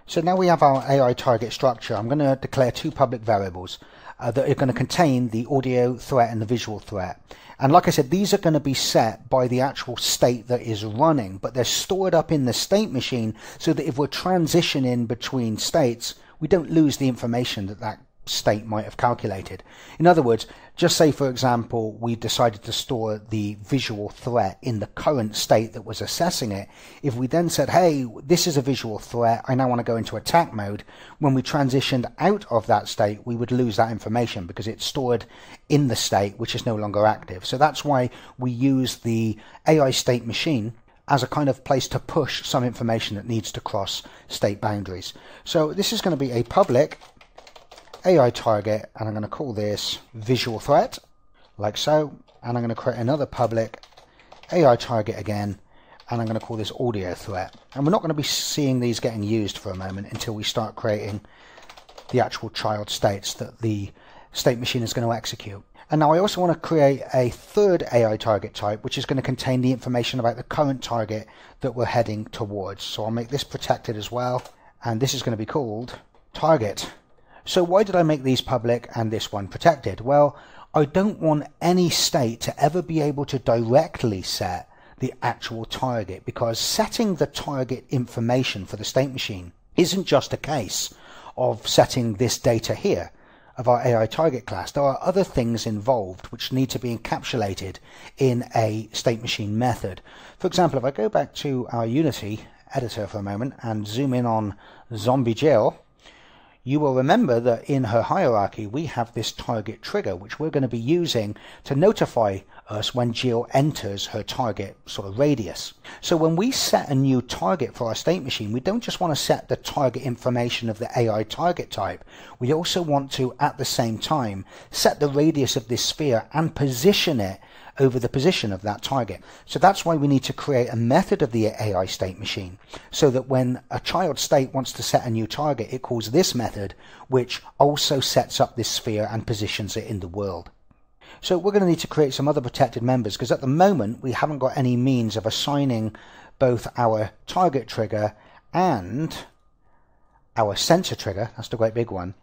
So now we have our AI target structure. I'm going to declare two public variables that are going to contain the audio threat and the visual threat. And like I said, these are going to be set by the actual state that is running, but they're stored up in the state machine so that if we're transitioning between states, we don't lose the information that state might have calculated. In other words, just say for example we decided to store the visual threat in the current state that was assessing it. If we then said, hey, this is a visual threat, I now want to go into attack mode, when we transitioned out of that state we would lose that information because it's stored in the state which is no longer active. So that's why we use the AI state machine as a kind of place to push some information that needs to cross state boundaries. So this is going to be a public AI target, and I'm going to call this visual threat, like so, and I'm going to create another public AI target again, and I'm going to call this audio threat. And we're not going to be seeing these getting used for a moment until we start creating the actual child states that the state machine is going to execute. And now I also want to create a third AI target type, which is going to contain the information about the current target that we're heading towards. So I'll make this protected as well, and this is going to be called target. So why did I make these public and this one protected? Well, I don't want any state to ever be able to directly set the actual target, because setting the target information for the state machine isn't just a case of setting this data here of our AI target class. There are other things involved which need to be encapsulated in a state machine method. For example, if I go back to our Unity editor for a moment and zoom in on Zombie Jill, you will remember that in her hierarchy we have this target trigger which we're going to be using to notify us when Jill enters her target sort of radius. So when we set a new target for our state machine, we don't just want to set the target information of the AI target type, we also want to at the same time set the radius of this sphere and position it over the position of that target. So that's why we need to create a method of the AI state machine, so that when a child state wants to set a new target, it calls this method, which also sets up this sphere and positions it in the world. So we're going to need to create some other protected members, because at the moment we haven't got any means of assigning both our target trigger and our sensor trigger, that's the great big one,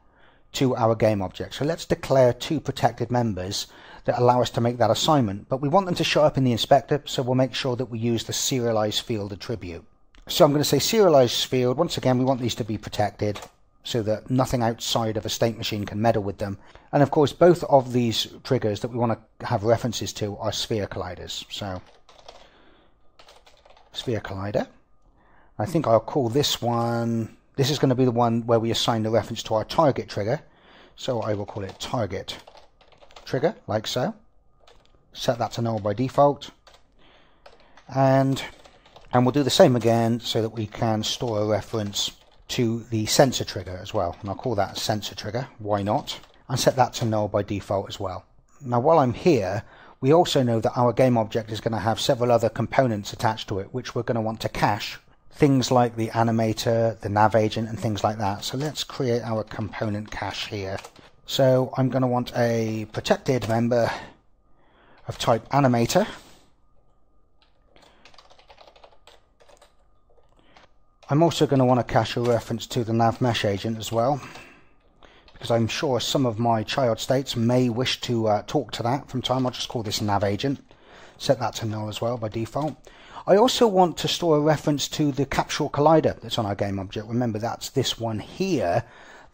to our game object. So let's declare two protected members that allow us to make that assignment, but we want them to show up in the inspector, so we'll make sure that we use the serialized field attribute. So I'm going to say serialized field. Once again, we want these to be protected so that nothing outside of a state machine can meddle with them. And of course, both of these triggers that we want to have references to are sphere colliders. So sphere collider. I think I'll call this one, this is going to be the one where we assign the reference to our target trigger. So I will call it target trigger, like so. Set that to null by default. And we'll do the same again so that we can store a reference to the sensor trigger as well. And I'll call that sensor trigger, why not? And set that to null by default as well. Now while I'm here, we also know that our game object is going to have several other components attached to it, which we're going to want to cache. Things like the animator, the nav agent, and things like that. So let's create our component cache here. So I'm going to want a protected member of type animator. I'm also going to want to cache a reference to the nav mesh agent as well, because I'm sure some of my child states may wish to talk to that from time. I'll just call this nav agent. Set that to null as well by default. I also want to store a reference to the capsule collider that's on our game object. Remember, that's this one here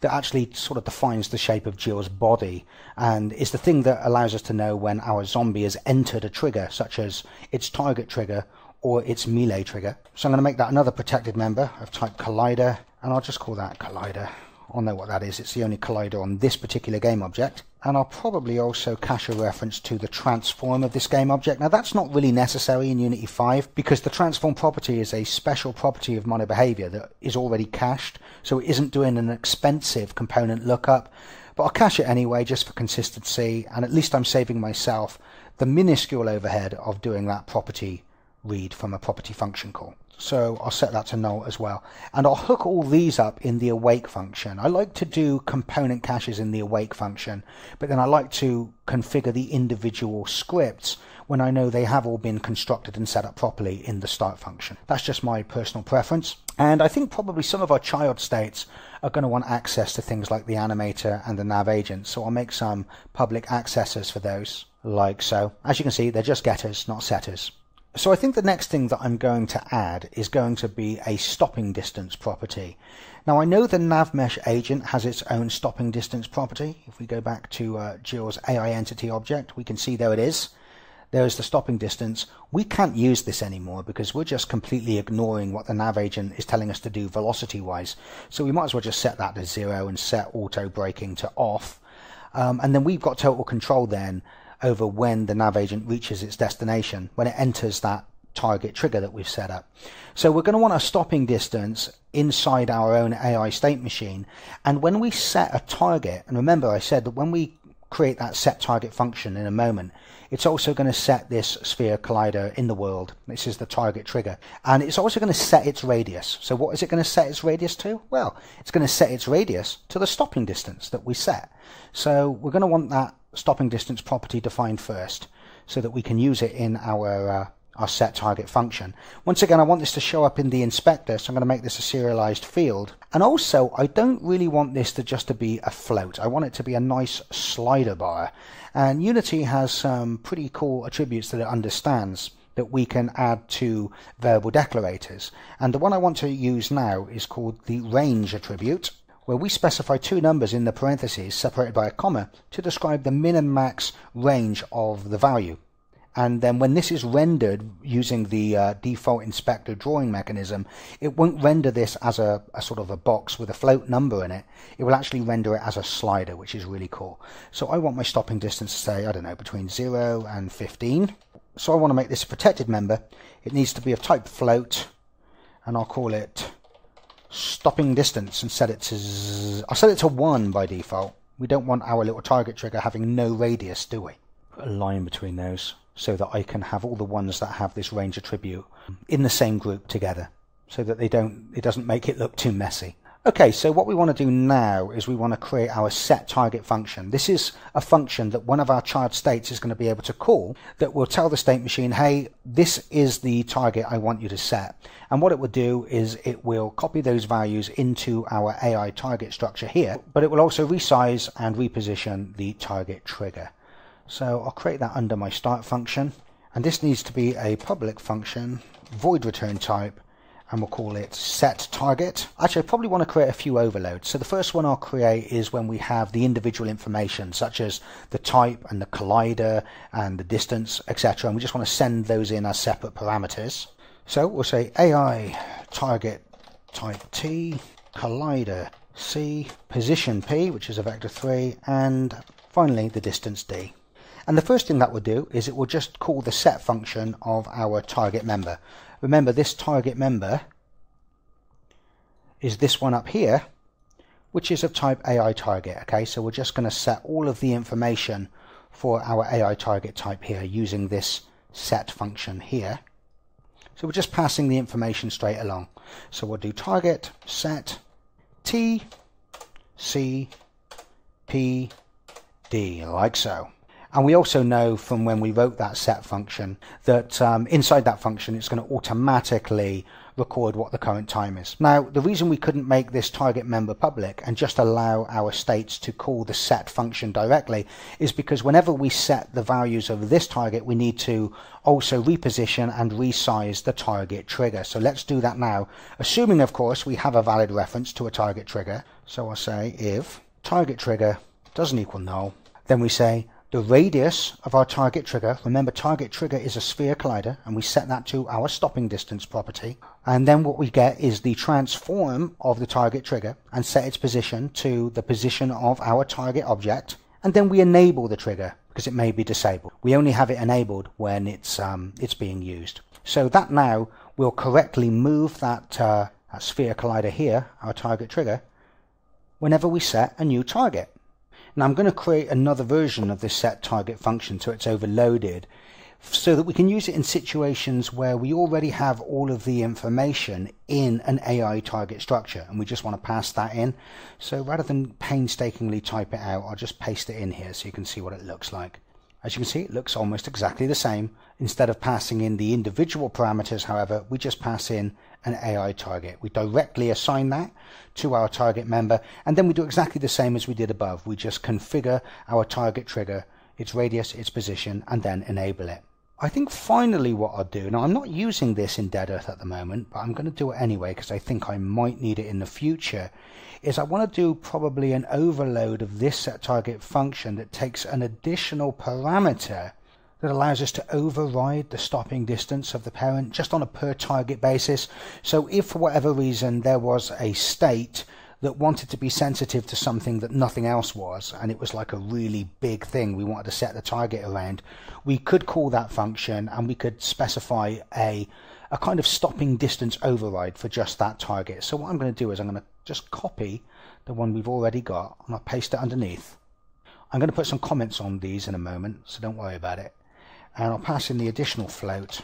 that actually sort of defines the shape of Jill's body and is the thing that allows us to know when our zombie has entered a trigger, such as its target trigger or its melee trigger. So I'm going to make that another protected member of type collider, and I'll just call that collider. I'll know what that is. It's the only collider on this particular game object. And I'll probably also cache a reference to the transform of this game object. Now that's not really necessary in Unity 5 because the transform property is a special property of MonoBehavior that is already cached, so it isn't doing an expensive component lookup. But I'll cache it anyway just for consistency, and at least I'm saving myself the minuscule overhead of doing that property read from a property function call. So I'll set that to null as well. And I'll hook all these up in the awake function. I like to do component caches in the awake function, but then I like to configure the individual scripts when I know they have all been constructed and set up properly in the start function. That's just my personal preference. And I think probably some of our child states are going to want access to things like the animator and the nav agent. So I'll make some public accessors for those, like so. As you can see, they're just getters, not setters. So I think the next thing that I'm going to add is going to be a stopping distance property. Now I know the nav mesh agent has its own stopping distance property. If we go back to Jill's AI entity object, we can see there it is. There's the stopping distance. We can't use this anymore because we're just completely ignoring what the nav agent is telling us to do velocity wise. So we might as well just set that to 0 and set auto braking to off. And then we've got total control then over when the nav agent reaches its destination, when it enters that target trigger that we've set up. So we're going to want a stopping distance inside our own AI state machine. And when we set a target, and remember I said that when we create that set target function in a moment, it's also going to set this sphere collider in the world. This is the target trigger. And it's also going to set its radius. So what is it going to set its radius to? Well, it's going to set its radius to the stopping distance that we set. So we're going to want that stopping distance property defined first so that we can use it in our set target function. Once again, I want this to show up in the inspector, so I'm going to make this a serialized field. And also, I don't really want this to be a float. I want it to be a nice slider bar. And Unity has some pretty cool attributes that it understands that we can add to variable declarators. And the one I want to use now is called the range attribute, where we specify two numbers in the parentheses separated by a comma to describe the min and max range of the value. And then when this is rendered using the default inspector drawing mechanism, it won't render this as a sort of a box with a float number in it. It will actually render it as a slider, which is really cool. So I want my stopping distance to say, I don't know, between 0 and 15. So I want to make this a protected member. It needs to be of type float, and I'll call it stopping distance and set it to I'll set it to 1 by default. We don't want our little target trigger having no radius, do we? Put a line between those so that I can have all the ones that have this range attribute in the same group together so that it doesn't make it look too messy. Okay, so what we want to do now is we want to create our set target function. This is a function that one of our child states is going to be able to call that will tell the state machine, hey, this is the target I want you to set. And what it will do is it will copy those values into our AI target structure here, but it will also resize and reposition the target trigger. So I'll create that under my start function, and this needs to be a public function, void return type, and we'll call it set target. Actually, I probably want to create a few overloads. So the first one I'll create is when we have the individual information, such as the type and the collider and the distance, etc. And we just want to send those in as separate parameters. So we'll say AI target type T, collider C, position P, which is a vector 3, and finally the distance D. And the first thing that will do is it will just call the set function of our target member. Remember, this target member is this one up here, which is of type AI target. Okay, so we're just going to set all of the information for our AI target type here using this set function here. So we're just passing the information straight along. So we'll do target set T C P D, like so. And we also know from when we wrote that set function that inside that function it's going to automatically record what the current time is. Now, the reason we couldn't make this target member public and just allow our states to call the set function directly is because whenever we set the values of this target, we need to also reposition and resize the target trigger. So let's do that now, assuming of course we have a valid reference to a target trigger. So I'll say if target trigger doesn't equal null, then we say the radius of our target trigger. Remember, target trigger is a sphere collider, and we set that to our stopping distance property. And then what we get is the transform of the target trigger and set its position to the position of our target object. And then we enable the trigger because it may be disabled. We only have it enabled when it's being used. So that now will correctly move that sphere collider here, our target trigger, whenever we set a new target. Now I'm going to create another version of this set target function so it's overloaded, so that we can use it in situations where we already have all of the information in an AI target structure and we just want to pass that in. So rather than painstakingly type it out, I'll just paste it in here so you can see what it looks like. As you can see, it looks almost exactly the same. Instead of passing in the individual parameters, however, we just pass in an AI target. We directly assign that to our target member, and then we do exactly the same as we did above. We just configure our target trigger, its radius, its position, and then enable it. I think finally what I'll do, now I'm not using this in Dead Earth at the moment, but I'm going to do it anyway because I think I might need it in the future, is I want to do probably an overload of this set target function that takes an additional parameter that allows us to override the stopping distance of the parent just on a per target basis. So if for whatever reason there was a state that wanted to be sensitive to something that nothing else was, and it was like a really big thing we wanted to set the target around, we could call that function and we could specify a kind of stopping distance override for just that target. So what I'm going to do is I'm going to just copy the one we've already got and I'll paste it underneath. I'm going to put some comments on these in a moment, so don't worry about it. And I'll pass in the additional float,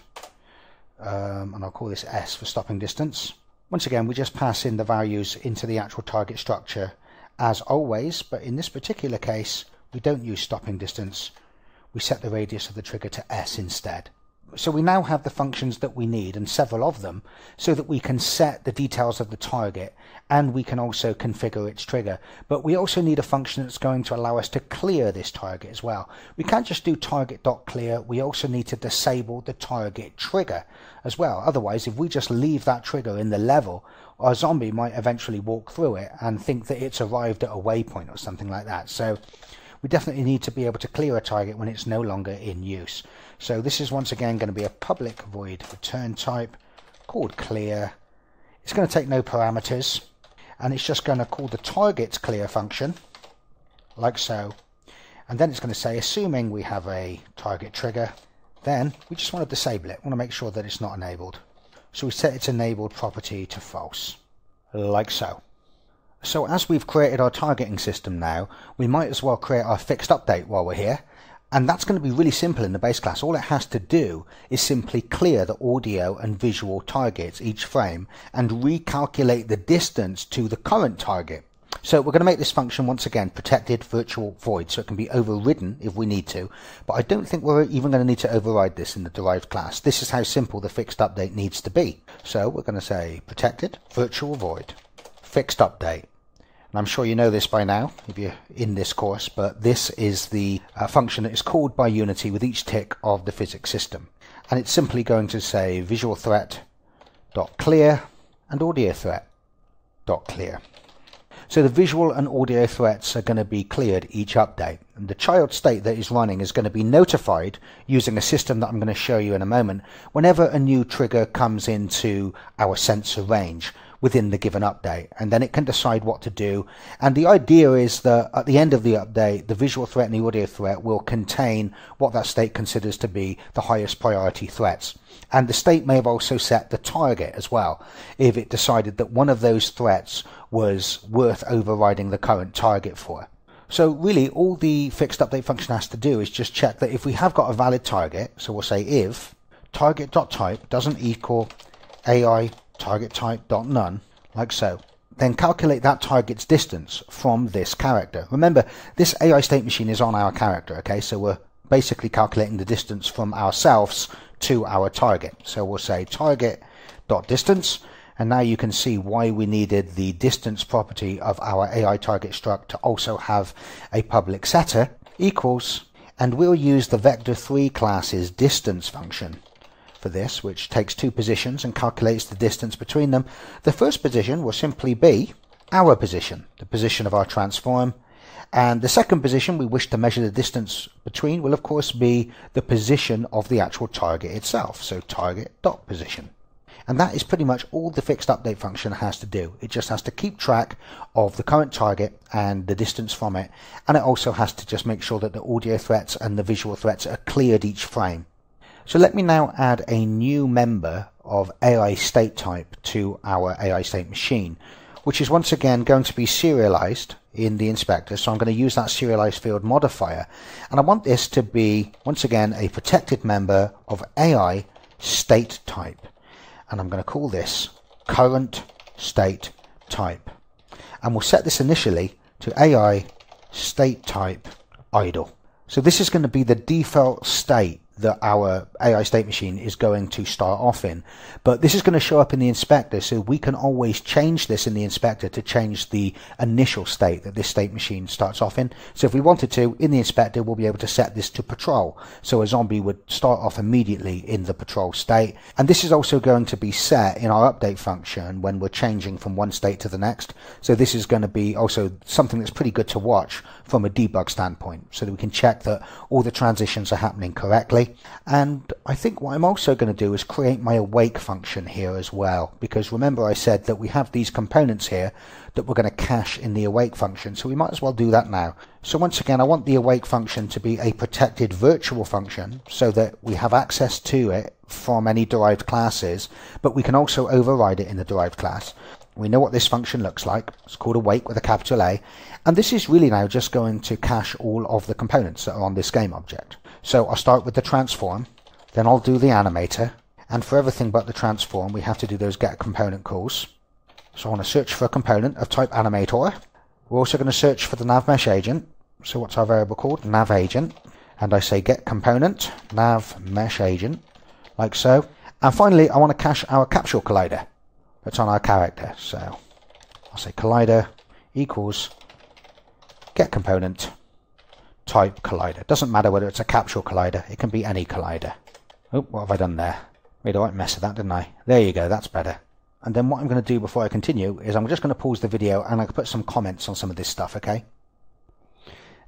and I'll call this S for stopping distance. Once again, we just pass in the values into the actual target structure as always, but in this particular case, we don't use stopping distance. We set the radius of the trigger to S instead. So we now have the functions that we need, and several of them, so that we can set the details of the target and we can also configure its trigger. But we also need a function that's going to allow us to clear this target as well. We can't just do target.clear, we also need to disable the target trigger as well. Otherwise, if we just leave that trigger in the level, our zombie might eventually walk through it and think that it's arrived at a waypoint or something like that. So we definitely need to be able to clear a target when it's no longer in use. So this is once again going to be a public void return type called clear. It's going to take no parameters, and it's just going to call the target clear function like so, and then it's going to say, assuming we have a target trigger, then we just want to disable it. We want to make sure that it's not enabled. So we set its enabled property to false, like so. So as we've created our targeting system now, we might as well create our fixed update while we're here. And that's going to be really simple in the base class. All it has to do is simply clear the audio and visual targets each frame and recalculate the distance to the current target. So we're going to make this function once again protected virtual void, so it can be overridden if we need to, but I don't think we're even going to need to override this in the derived class. This is how simple the fixed update needs to be. So we're going to say protected virtual void fixed update. And I'm sure you know this by now if you're in this course, but this is the function that is called by Unity with each tick of the physics system. And it's simply going to say visual threat dot clear and audio threat dot clear. So the visual and audio threats are going to be cleared each update. And the child state that is running is going to be notified using a system that I'm going to show you in a moment whenever a new trigger comes into our sensor range, within the given update, and then it can decide what to do. And the idea is that at the end of the update, the visual threat and the audio threat will contain what that state considers to be the highest priority threats. And the state may have also set the target as well, if it decided that one of those threats was worth overriding the current target for. So really all the fixed update function has to do is just check that if we have got a valid target, so we'll say if target.type doesn't equal AI target type.none, like so, then calculate that target's distance from this character. Remember, this AI state machine is on our character, okay? So we're basically calculating the distance from ourselves to our target. So we'll say target.distance, and now you can see why we needed the distance property of our AI target struct to also have a public setter equals, and we'll use the vector3 class's distance function for this, which takes two positions and calculates the distance between them. The first position will simply be our position, the position of our transform, and the second position we wish to measure the distance between will of course be the position of the actual target itself, so target.position. And that is pretty much all the fixed update function has to do. It just has to keep track of the current target and the distance from it, and it also has to just make sure that the audio threats and the visual threats are cleared each frame. So let me now add a new member of AI state type to our AI state machine, which is once again going to be serialized in the inspector. So I'm going to use that serialized field modifier, and I want this to be once again a protected member of AI state type, and I'm going to call this current state type, and we'll set this initially to AI state type idle. So this is going to be the default state that our AI state machine is going to start off in, but this is going to show up in the inspector, so we can always change this in the inspector to change the initial state that this state machine starts off in. So if we wanted to, in the inspector we'll be able to set this to patrol, so a zombie would start off immediately in the patrol state. And this is also going to be set in our update function when we're changing from one state to the next, so this is going to be also something that's pretty good to watch from a debug standpoint, so that we can check that all the transitions are happening correctly. And I think what I'm also going to do is create my awake function here as well, because remember I said that we have these components here that we're going to cache in the awake function, so we might as well do that now. So once again, I want the awake function to be a protected virtual function so that we have access to it from any derived classes, but we can also override it in the derived class. We know what this function looks like. It's called awake with a capital A, and this is really now just going to cache all of the components that are on this game object. So I'll start with the transform, then I'll do the animator, and for everything but the transform we have to do those get component calls. So I want to search for a component of type animator. We're also going to search for the nav mesh agent. So what's our variable called? Nav agent. And I say get component nav mesh agent, like so. And finally I want to cache our capsule collider that's on our character. So I'll say collider equals get component type collider. Doesn't matter whether it's a capsule collider, it can be any collider. Oh, what have I done there? Made a right mess of that, didn't I? There you go, that's better. And then what I'm going to do before I continue is I'm just going to pause the video and I can put some comments on some of this stuff, okay?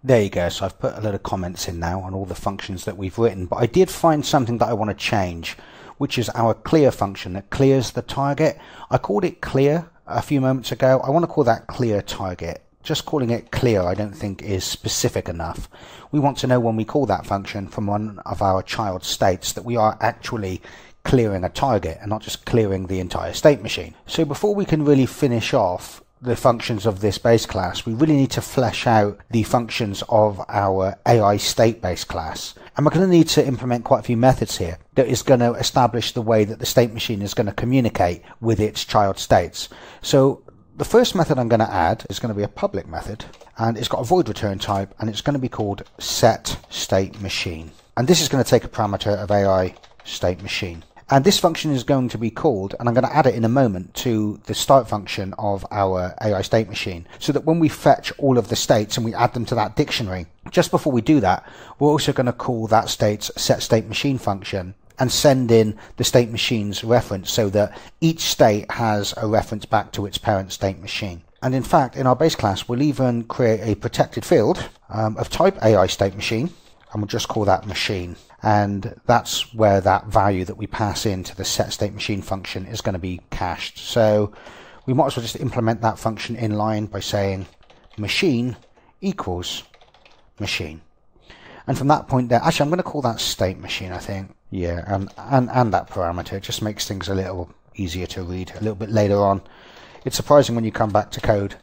There you go, so I've put a load of comments in now on all the functions that we've written, but I did find something that I want to change, which is our clear function that clears the target. I called it clear a few moments ago. I want to call that clear target. Just calling it clear I don't think is specific enough. We want to know when we call that function from one of our child states that we are actually clearing a target and not just clearing the entire state machine. So before we can really finish off the functions of this base class, we really need to flesh out the functions of our AI state base class. And we're going to need to implement quite a few methods here that is going to establish the way that the state machine is going to communicate with its child states. So the first method I'm going to add is going to be a public method, and it's got a void return type, and it's going to be called set state machine. And this is going to take a parameter of AI state machine. And this function is going to be called, and I'm going to add it in a moment, to the start function of our AI state machine, so that when we fetch all of the states and we add them to that dictionary, just before we do that, we're also going to call that state's set state machine function and send in the state machine's reference so that each state has a reference back to its parent state machine. And in fact, in our base class, we'll even create a protected field of type AI state machine, and we'll just call that machine. And that's where that value that we pass into the set state machine function is going to be cached. So we might as well just implement that function inline by saying machine equals machine. And from that point there, actually I'm going to call that state machine, I think. Yeah, and that parameter. It just makes things a little easier to read a little bit later on. It's surprising when you come back to code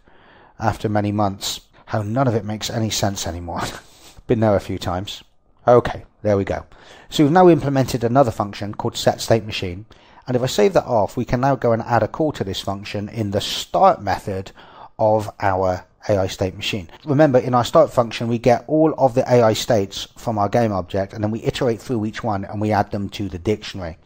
after many months how none of it makes any sense anymore. Been there a few times. Okay, there we go. So we've now implemented another function called setStateMachine, and if I save that off, we can now go and add a call to this function in the start method of our AI state machine. Remember, in our start function we get all of the AI states from our game object, and then we iterate through each one and we add them to the dictionary.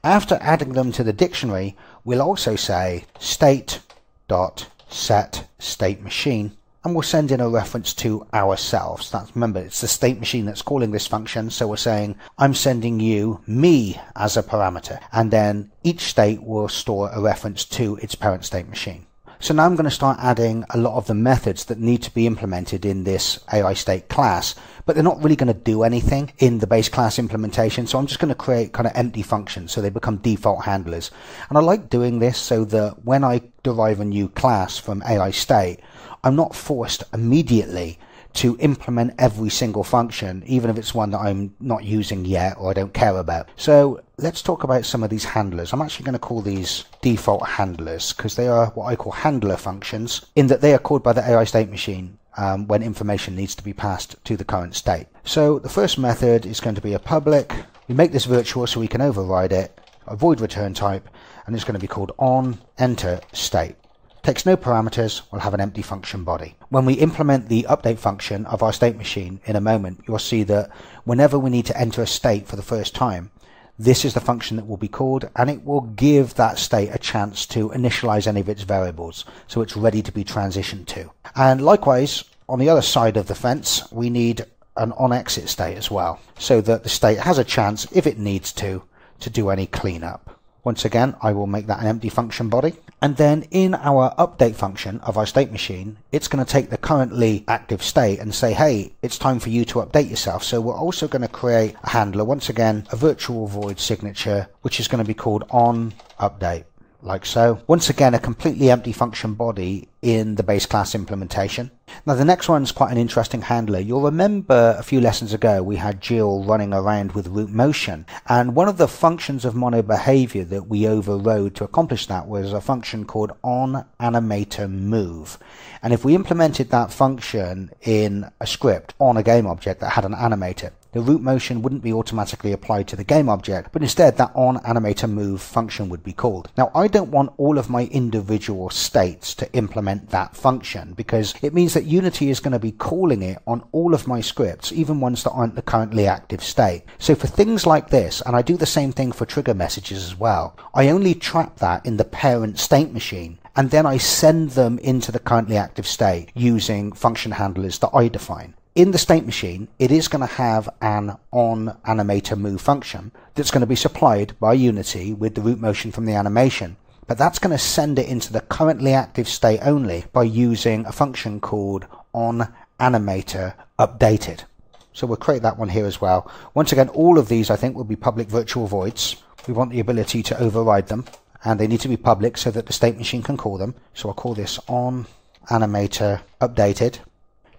After adding them to the dictionary, we'll also say state.setStateMachine, and we'll send in a reference to ourselves. Remember, it's the state machine that's calling this function, so we're saying I'm sending you me as a parameter, and then each state will store a reference to its parent state machine. So now I'm going to start adding a lot of the methods that need to be implemented in this AI state class, but they're not really going to do anything in the base class implementation, so I'm just going to create kind of empty functions so they become default handlers. And I like doing this so that when I derive a new class from AI state, I'm not forced immediately to implement every single function, even if it's one that I'm not using yet or I don't care about. So let's talk about some of these handlers. I'm actually going to call these default handlers because they are what I call handler functions, in that they are called by the AI state machine when information needs to be passed to the current state. So the first method is going to be a public. We make this virtual so we can override it, a void return type, and it's going to be called onEnterState. Takes no parameters, we'll have an empty function body. When we implement the update function of our state machine in a moment, you'll see that whenever we need to enter a state for the first time, this is the function that will be called, and it will give that state a chance to initialize any of its variables, so it's ready to be transitioned to. And likewise, on the other side of the fence, we need an onExit state as well, so that the state has a chance, if it needs to do any cleanup. Once again, I will make that an empty function body. And then in our update function of our state machine, it's going to take the currently active state and say, hey, it's time for you to update yourself. So we're also going to create a handler, once again, a virtual void signature, which is going to be called onUpdate, like so. Once again, a completely empty function body in the base class implementation. Now the next one's quite an interesting handler. You'll remember a few lessons ago we had Jill running around with root motion, and one of the functions of monobehavior that we overrode to accomplish that was a function called onAnimatorMove. And if we implemented that function in a script on a game object that had an animator, the root motion wouldn't be automatically applied to the game object, but instead that onAnimatorMove function would be called. Now I don't want all of my individual states to implement that function, because it means that Unity is going to be calling it on all of my scripts, even ones that aren't the currently active state. So for things like this, and I do the same thing for trigger messages as well, I only trap that in the parent state machine, and then I send them into the currently active state using function handlers that I define. In the state machine, it is going to have an onAnimatorMove function that's going to be supplied by Unity with the root motion from the animation. But that's going to send it into the currently active state only by using a function called onAnimatorUpdated. So we'll create that one here as well. Once again, all of these I think will be public virtual voids. We want the ability to override them, and they need to be public so that the state machine can call them. So I'll call this onAnimatorUpdated.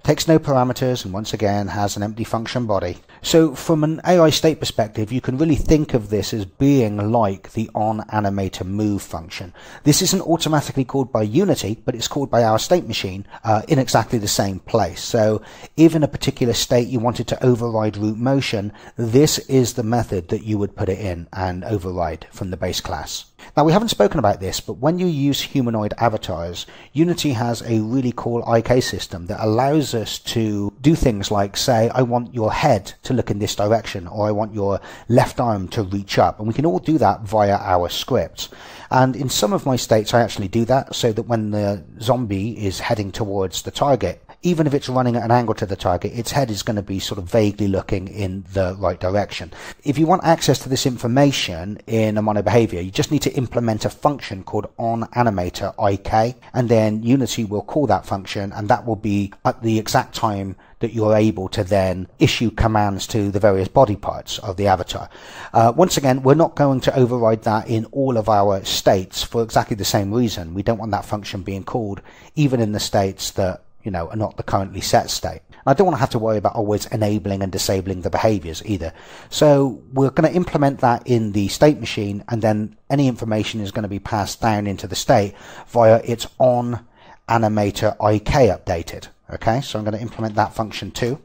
Takes no parameters, and once again has an empty function body. So from an AI state perspective, you can really think of this as being like the onAnimatorMove function. This isn't automatically called by Unity, but it's called by our state machine in exactly the same place. So if in a particular state you wanted to override root motion, this is the method that you would put it in and override from the base class. Now we haven't spoken about this, but when you use humanoid avatars, Unity has a really cool IK system that allows us to do things like say, I want your head to look in this direction, or I want your left arm to reach up, and we can all do that via our scripts. And in some of my states I actually do that so that when the zombie is heading towards the target, even if it's running at an angle to the target, its head is going to be sort of vaguely looking in the right direction. If you want access to this information in a monobehavior, you just need to implement a function called onAnimatorIK, and then Unity will call that function, and that will be at the exact time that you're able to then issue commands to the various body parts of the avatar. Once again, we're not going to override that in all of our states for exactly the same reason. We don't want that function being called even in the states that, you know, are not the currently set state. And I don't want to have to worry about always enabling and disabling the behaviors either. So we're going to implement that in the state machine, and then any information is going to be passed down into the state via its onAnimatorIK updated. Okay, so I'm going to implement that function too.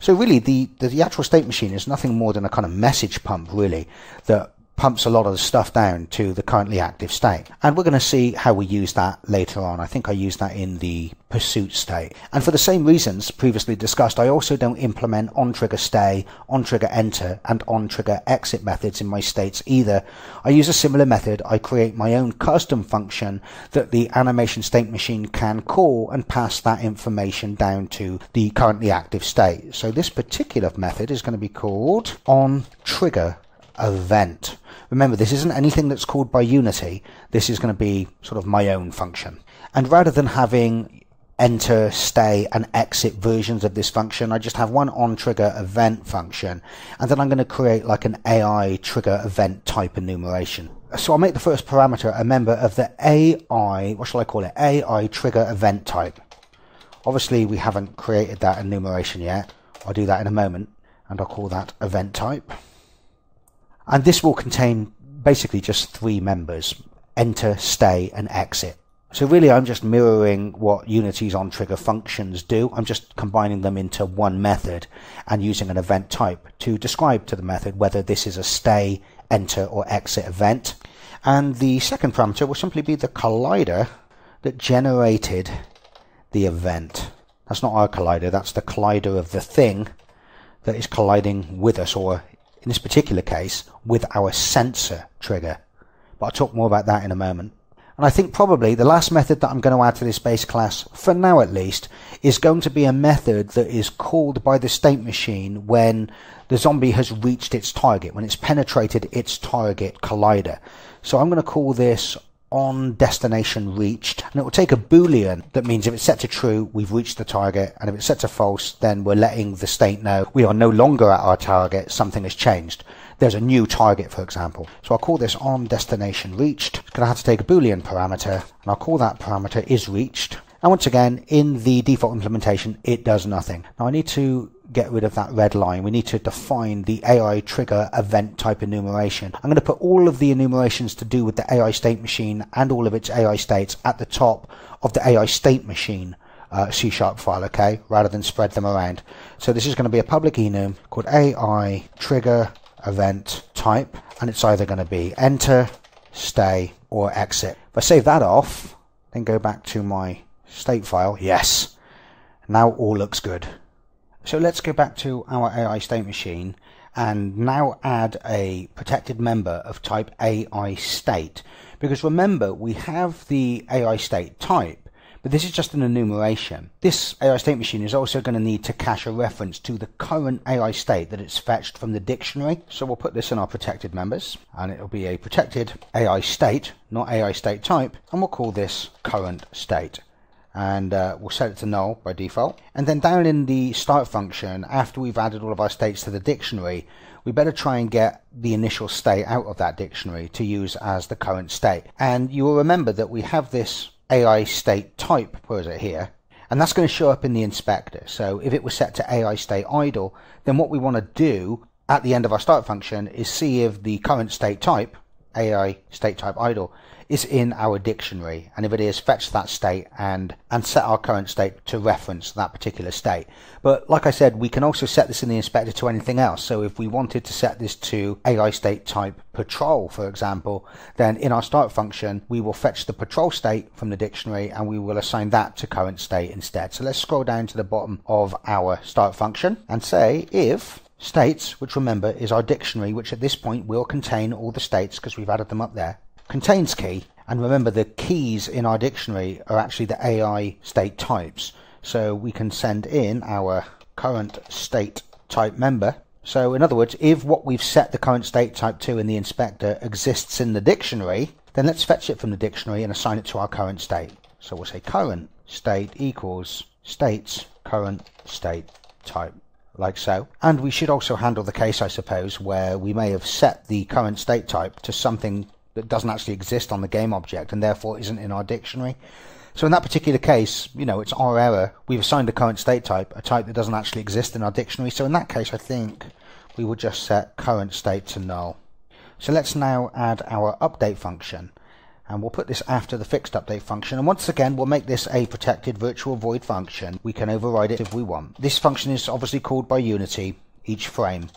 So really the actual state machine is nothing more than a kind of message pump, really, that pumps a lot of the stuff down to the currently active state. And we're going to see how we use that later on. I think I used that in the pursuit state. And for the same reasons previously discussed, I also don't implement onTriggerStay, onTriggerEnter, and onTriggerExit methods in my states either. I use a similar method. I create my own custom function that the animation state machine can call and pass that information down to the currently active state. So this particular method is going to be called onTriggerEvent. Remember, this isn't anything that's called by Unity. This is going to be sort of my own function. And rather than having enter, stay, and exit versions of this function, I just have one onTriggerEvent function, and then I'm going to create like an AI trigger event type enumeration. So I'll make the first parameter a member of the AI, what shall I call it? AI trigger event type. Obviously, we haven't created that enumeration yet. I'll do that in a moment, and I'll call that event type. And this will contain basically just three members: enter, stay, and exit. So really I'm just mirroring what Unity's onTrigger functions do. I'm just combining them into one method and using an event type to describe to the method whether this is a stay, enter, or exit event. And the second parameter will simply be the collider that generated the event. That's not our collider, that's the collider of the thing that is colliding with us, or in this particular case, with our sensor trigger. But I'll talk more about that in a moment. And I think probably the last method that I'm going to add to this base class, for now at least, is going to be a method that is called by the state machine when the zombie has reached its target, when it's penetrated its target collider. So I'm going to call this onDestinationReached, and it will take a boolean that means if it's set to true, we've reached the target, and if it's set to false, then we're letting the state know we are no longer at our target, something has changed. There's a new target, for example. So I'll call this onDestinationReached. It's going to have to take a boolean parameter, and I'll call that parameter isReached. And once again, in the default implementation, it does nothing. Now I need to get rid of that red line. We need to define the AI trigger event type enumeration. I'm going to put all of the enumerations to do with the AI state machine and all of its AI states at the top of the AI state machine C# file, okay, rather than spread them around. So this is going to be a public enum called AI trigger event type, and it's either going to be enter, stay, or exit. If I save that off, then go back to my state file, yes, now all looks good. So let's go back to our AI state machine and now add a protected member of type AI state, because remember we have the AI state type, but this is just an enumeration. This AI state machine is also going to need to cache a reference to the current AI state that it's fetched from the dictionary. So we'll put this in our protected members, and it'll be a protected AI state, not AI state type, and we'll call this current state. And we'll set it to null by default. And then down in the start function, after we've added all of our states to the dictionary, we better try and get the initial state out of that dictionary to use as the current state. And you will remember that we have this AI state type, where is it here? And that's going to show up in the inspector. So if it was set to AI state idle, then what we want to do at the end of our start function is see if the current state type, AI state type idle, is in our dictionary, and if it is, fetch that state and set our current state to reference that particular state. But like I said, we can also set this in the inspector to anything else. So if we wanted to set this to AI state type patrol, for example, then in our start function we will fetch the patrol state from the dictionary and we will assign that to current state instead. So let's scroll down to the bottom of our start function and say if states, which remember is our dictionary, which at this point will contain all the states because we've added them up there, contains key, And remember, the keys in our dictionary are actually the AI state types. So we can send in our current state type member. So in other words, if what we've set the current state type to in the inspector exists in the dictionary, then let's fetch it from the dictionary and assign it to our current state. So we'll say current state equals state's current state type, like so. And we should also handle the case, I suppose, where we may have set the current state type to something that doesn't actually exist on the game object and therefore isn't in our dictionary. So in that particular case, it's our error. We've assigned a current state type, a type that doesn't actually exist in our dictionary. So in that case, I think we will just set current state to null. So let's now add our update function. And we'll put this after the fixed update function. And once again, we'll make this a protected virtual void function. We can override it if we want. This function is obviously called by Unity each frame,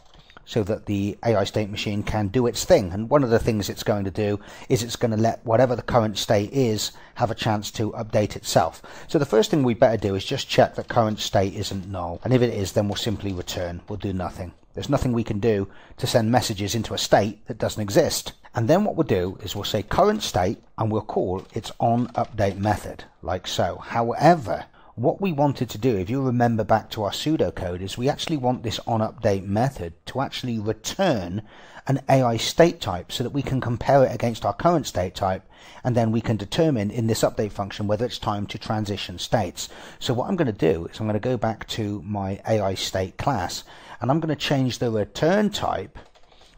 so that the AI state machine can do its thing. And one of the things it's going to do is it's going to let whatever the current state is have a chance to update itself. So the first thing we better do is just check that current state isn't null. And if it is, then we'll simply return. We'll do nothing. There's nothing we can do to send messages into a state that doesn't exist. And then what we'll do is we'll say current state and we'll call its onUpdate method, like so. However, what we wanted to do, if you remember back to our pseudocode, is we actually want this onUpdate method to actually return an AI state type so that we can compare it against our current state type, and then we can determine in this update function whether it's time to transition states. So what I'm going to do is I'm going to go back to my AI state class, and I'm going to change the return type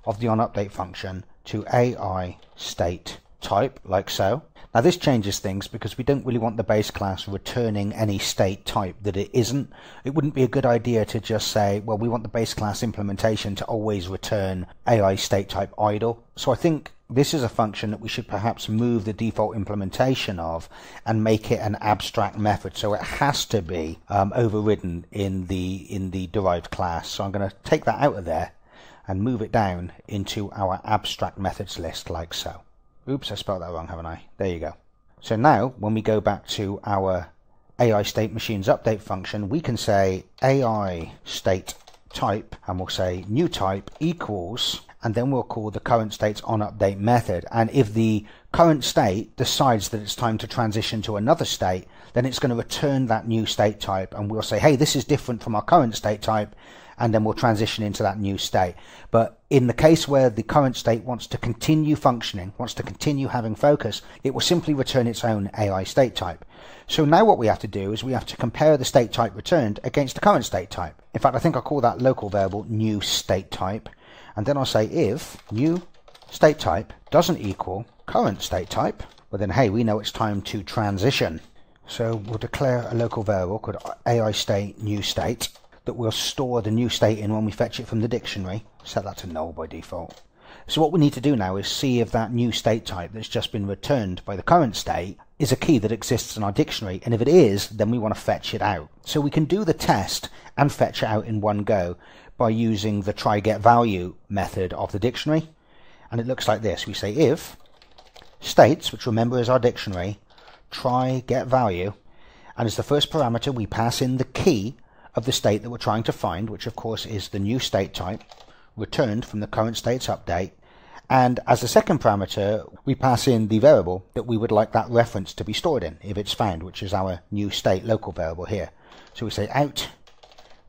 of the onUpdate function to AI state type, like so. Now this changes things because we don't really want the base class returning any state type that it isn't. It wouldn't be a good idea to just say, well, we want the base class implementation to always return AI state type idle. So I think this is a function that we should perhaps move the default implementation of and make it an abstract method. So it has to be overridden in the derived class. So I'm going to take that out of there and move it down into our abstract methods list, like so. Oops, I spelled that wrong, haven't I? There you go. So now, when we go back to our AI state machines update function, we can say AI state type, and we'll say new type equals, and then we'll call the current state's onUpdate method. And if the current state decides that it's time to transition to another state, then it's going to return that new state type, and we'll say, hey, this is different from our current state type, and then we'll transition into that new state. But in the case where the current state wants to continue functioning, wants to continue having focus, it will simply return its own AI state type. So now what we have to do is we have to compare the state type returned against the current state type. In fact, I think I'll call that local variable new state type, and then I'll say if new state type doesn't equal current state type, well then hey, we know it's time to transition. So we'll declare a local variable called AI state new state that we'll store the new state in when we fetch it from the dictionary. Set that to null by default. So what we need to do now is see if that new state type that's just been returned by the current state is a key that exists in our dictionary, and if it is, then we want to fetch it out. So we can do the test and fetch it out in one go by using the try_get_value method of the dictionary, and it looks like this. We say if states, which remember is our dictionary, try_get_value, and as the first parameter we pass in the key of the state that we're trying to find, which of course is the new state type returned from the current state's update, and as the second parameter we pass in the variable that we would like that reference to be stored in if it's found, which is our new state local variable here. So we say out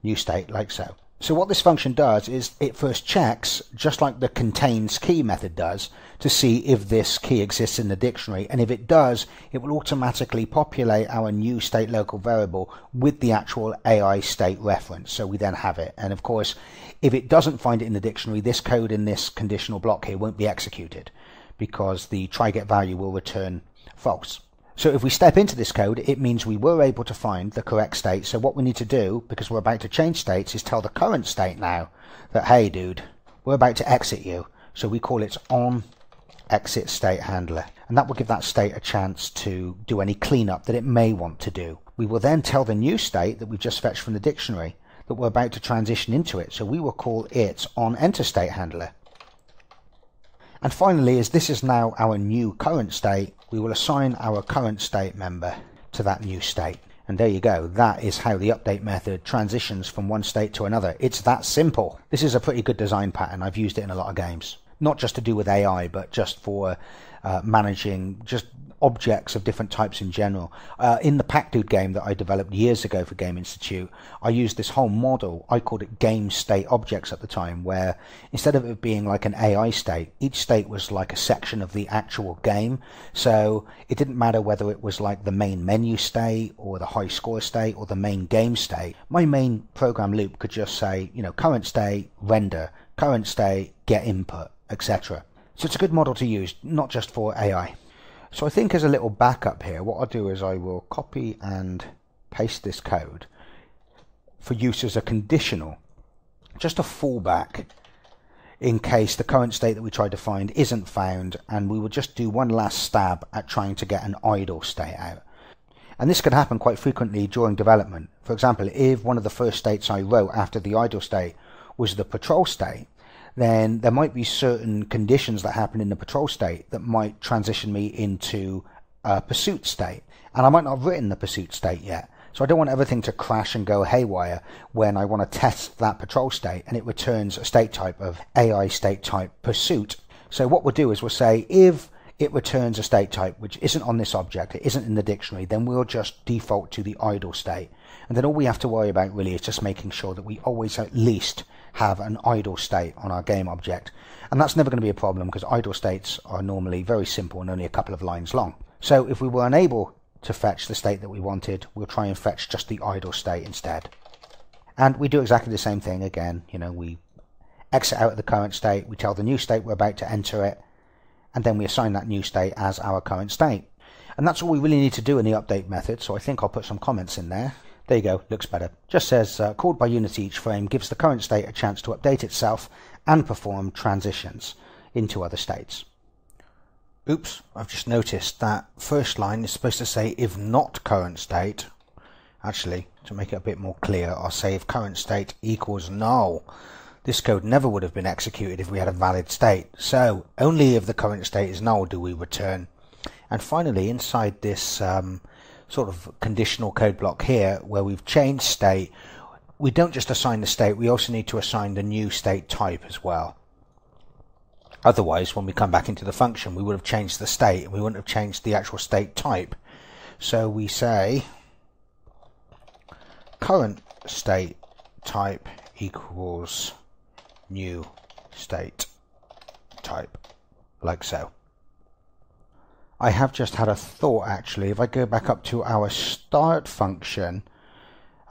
new state, like so. So what this function does is it first checks, just like the contains key method does, to see if this key exists in the dictionary, and if it does, it will automatically populate our new state local variable with the actual AI state reference, so we then have it. And of course, if it doesn't find it in the dictionary, this code in this conditional block here won't be executed, because the try_get_value will return false. So if we step into this code, it means we were able to find the correct state. So what we need to do, because we're about to change states, is tell the current state now that, hey dude, we're about to exit you. So we call it onExit state handler. And that will give that state a chance to do any cleanup that it may want to do. We will then tell the new state that we've just fetched from the dictionary that we're about to transition into it. So we will call it onEnter state handler. And finally, as this is now our new current state, we will assign our current state member to that new state. And there you go. That is how the update method transitions from one state to another. It's that simple. This is a pretty good design pattern. I've used it in a lot of games. not just to do with AI, but just for managing just objects of different types in general. In the PacDude game that I developed years ago for Game Institute, I used this whole model. I called it game state objects at the time, where instead of it being like an AI state, each state was like a section of the actual game. So it didn't matter whether it was like the main menu state or the high score state or the main game state. My main program loop could just say, current state, render, current state, get input, etc. So it's a good model to use, not just for AI. So I think as a little backup here, what I'll do is I will copy and paste this code for use as a conditional, just a fallback in case the current state that we tried to find isn't found, and we will just do one last stab at trying to get an idle state out. And this can happen quite frequently during development. For example, if one of the first states I wrote after the idle state was the patrol state, then there might be certain conditions that happen in the patrol state that might transition me into a pursuit state. And I might not have written the pursuit state yet. So I don't want everything to crash and go haywire when I want to test that patrol state and it returns a state type of AI state type pursuit. So what we'll do is we'll say if it returns a state type which isn't on this object, it isn't in the dictionary, then we'll just default to the idle state. And then all we have to worry about really is just making sure that we always at least have an idle state on our game object. And that's never going to be a problem because idle states are normally very simple and only a couple of lines long. So if we were unable to fetch the state that we wanted, we'll try and fetch just the idle state instead. And we do exactly the same thing again. We exit out of the current state, we tell the new state we're about to enter it, and then we assign that new state as our current state. And that's all we really need to do in the update method, so I think I'll put some comments in there. There you go, looks better. Just says, called by Unity each frame gives the current state a chance to update itself and perform transitions into other states. Oops, I've just noticed that first line is supposed to say if not current state. Actually, to make it a bit more clear, I'll say if current state equals null. This code never would have been executed if we had a valid state. So, only if the current state is null do we return. And finally, inside this sort of conditional code block here where we've changed state, we don't just assign the state, we also need to assign the new state type as well. Otherwise, when we come back into the function, we would have changed the state and we wouldn't have changed the actual state type. So we say current state type equals new state type, like so. I have just had a thought actually. If I go back up to our start function,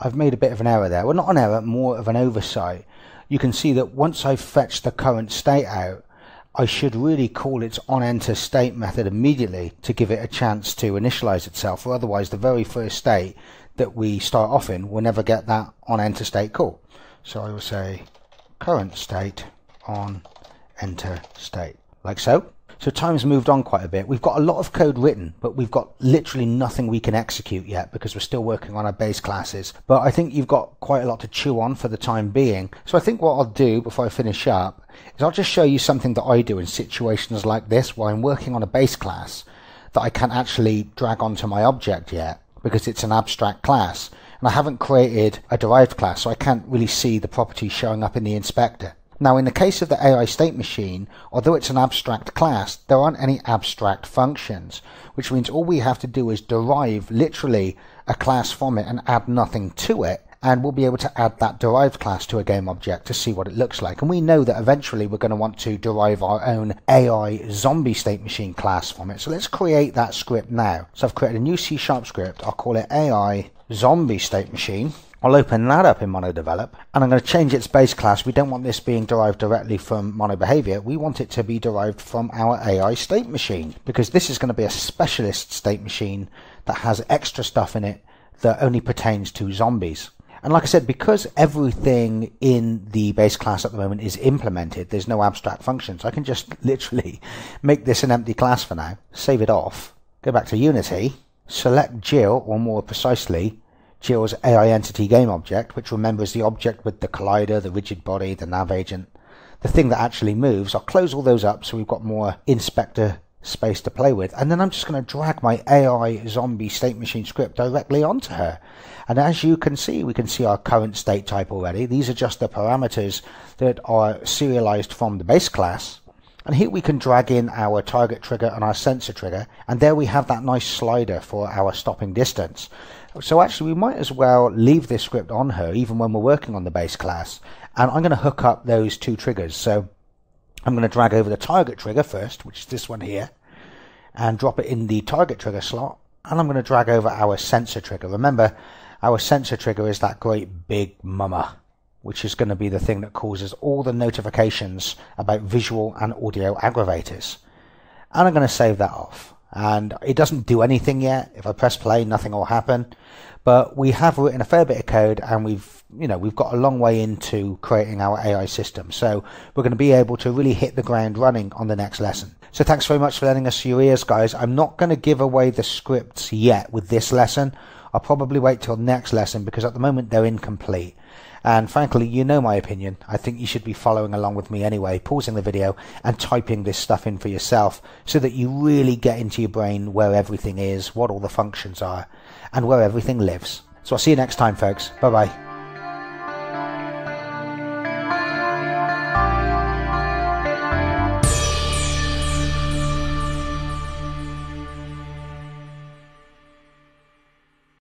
I've made a bit of an error there. Well, not an error, more of an oversight. You can see that once I've fetched the current state out, I should really call its onEnterState method immediately to give it a chance to initialize itself, or otherwise the very first state that we start off in will never get that onEnterState call. So I will say current state onEnterState, like so. So time's moved on quite a bit. We've got a lot of code written, but we've got literally nothing we can execute yet because we're still working on our base classes. But I think you've got quite a lot to chew on for the time being. So I think what I'll do before I finish up is I'll just show you something that I do in situations like this where I'm working on a base class that I can't actually drag onto my object yet because it's an abstract class. And I haven't created a derived class, so I can't really see the properties showing up in the inspector. Now, in the case of the AI state machine, although it's an abstract class, there aren't any abstract functions, which means all we have to do is derive literally a class from it and add nothing to it, and we'll be able to add that derived class to a game object to see what it looks like. And we know that eventually we're going to want to derive our own AI zombie state machine class from it. So let's create that script now. So I've created a new C# script. I'll call it AI zombie state machine. I'll open that up in MonoDevelop, and I'm going to change its base class. We don't want this being derived directly from MonoBehavior. We want it to be derived from our AI state machine, because this is going to be a specialist state machine that has extra stuff in it that only pertains to zombies. And like I said, because everything in the base class at the moment is implemented, there's no abstract functions, I can just literally make this an empty class for now, save it off, go back to Unity, select Jill, or more precisely, Jill's AI entity game object, which remembers the object with the collider, the rigid body, the nav agent, the thing that actually moves. I'll close all those up so we've got more inspector space to play with, and then I'm just going to drag my AI zombie state machine script directly onto her. And as you can see, we can see our current state type already. These are just the parameters that are serialized from the base class. And here we can drag in our target trigger and our sensor trigger, and there we have that nice slider for our stopping distance. So actually we might as well leave this script on her even when we're working on the base class, and I'm going to hook up those two triggers. So I'm going to drag over the target trigger first, which is this one here, and drop it in the target trigger slot, and I'm going to drag over our sensor trigger. Remember, our sensor trigger is that great big mama, which is going to be the thing that causes all the notifications about visual and audio aggravators. And I'm going to save that off. And it doesn't do anything yet. If I press play, nothing will happen. But we have written a fair bit of code, and we've got a long way into creating our AI system. So we're going to be able to really hit the ground running on the next lesson. So thanks very much for lending us your ears, guys. I'm not going to give away the scripts yet with this lesson. I'll probably wait till next lesson because at the moment they're incomplete. And frankly, you know my opinion. I think you should be following along with me anyway, pausing the video and typing this stuff in for yourself so that you really get into your brain where everything is, what all the functions are, and where everything lives. So I'll see you next time, folks. Bye-bye.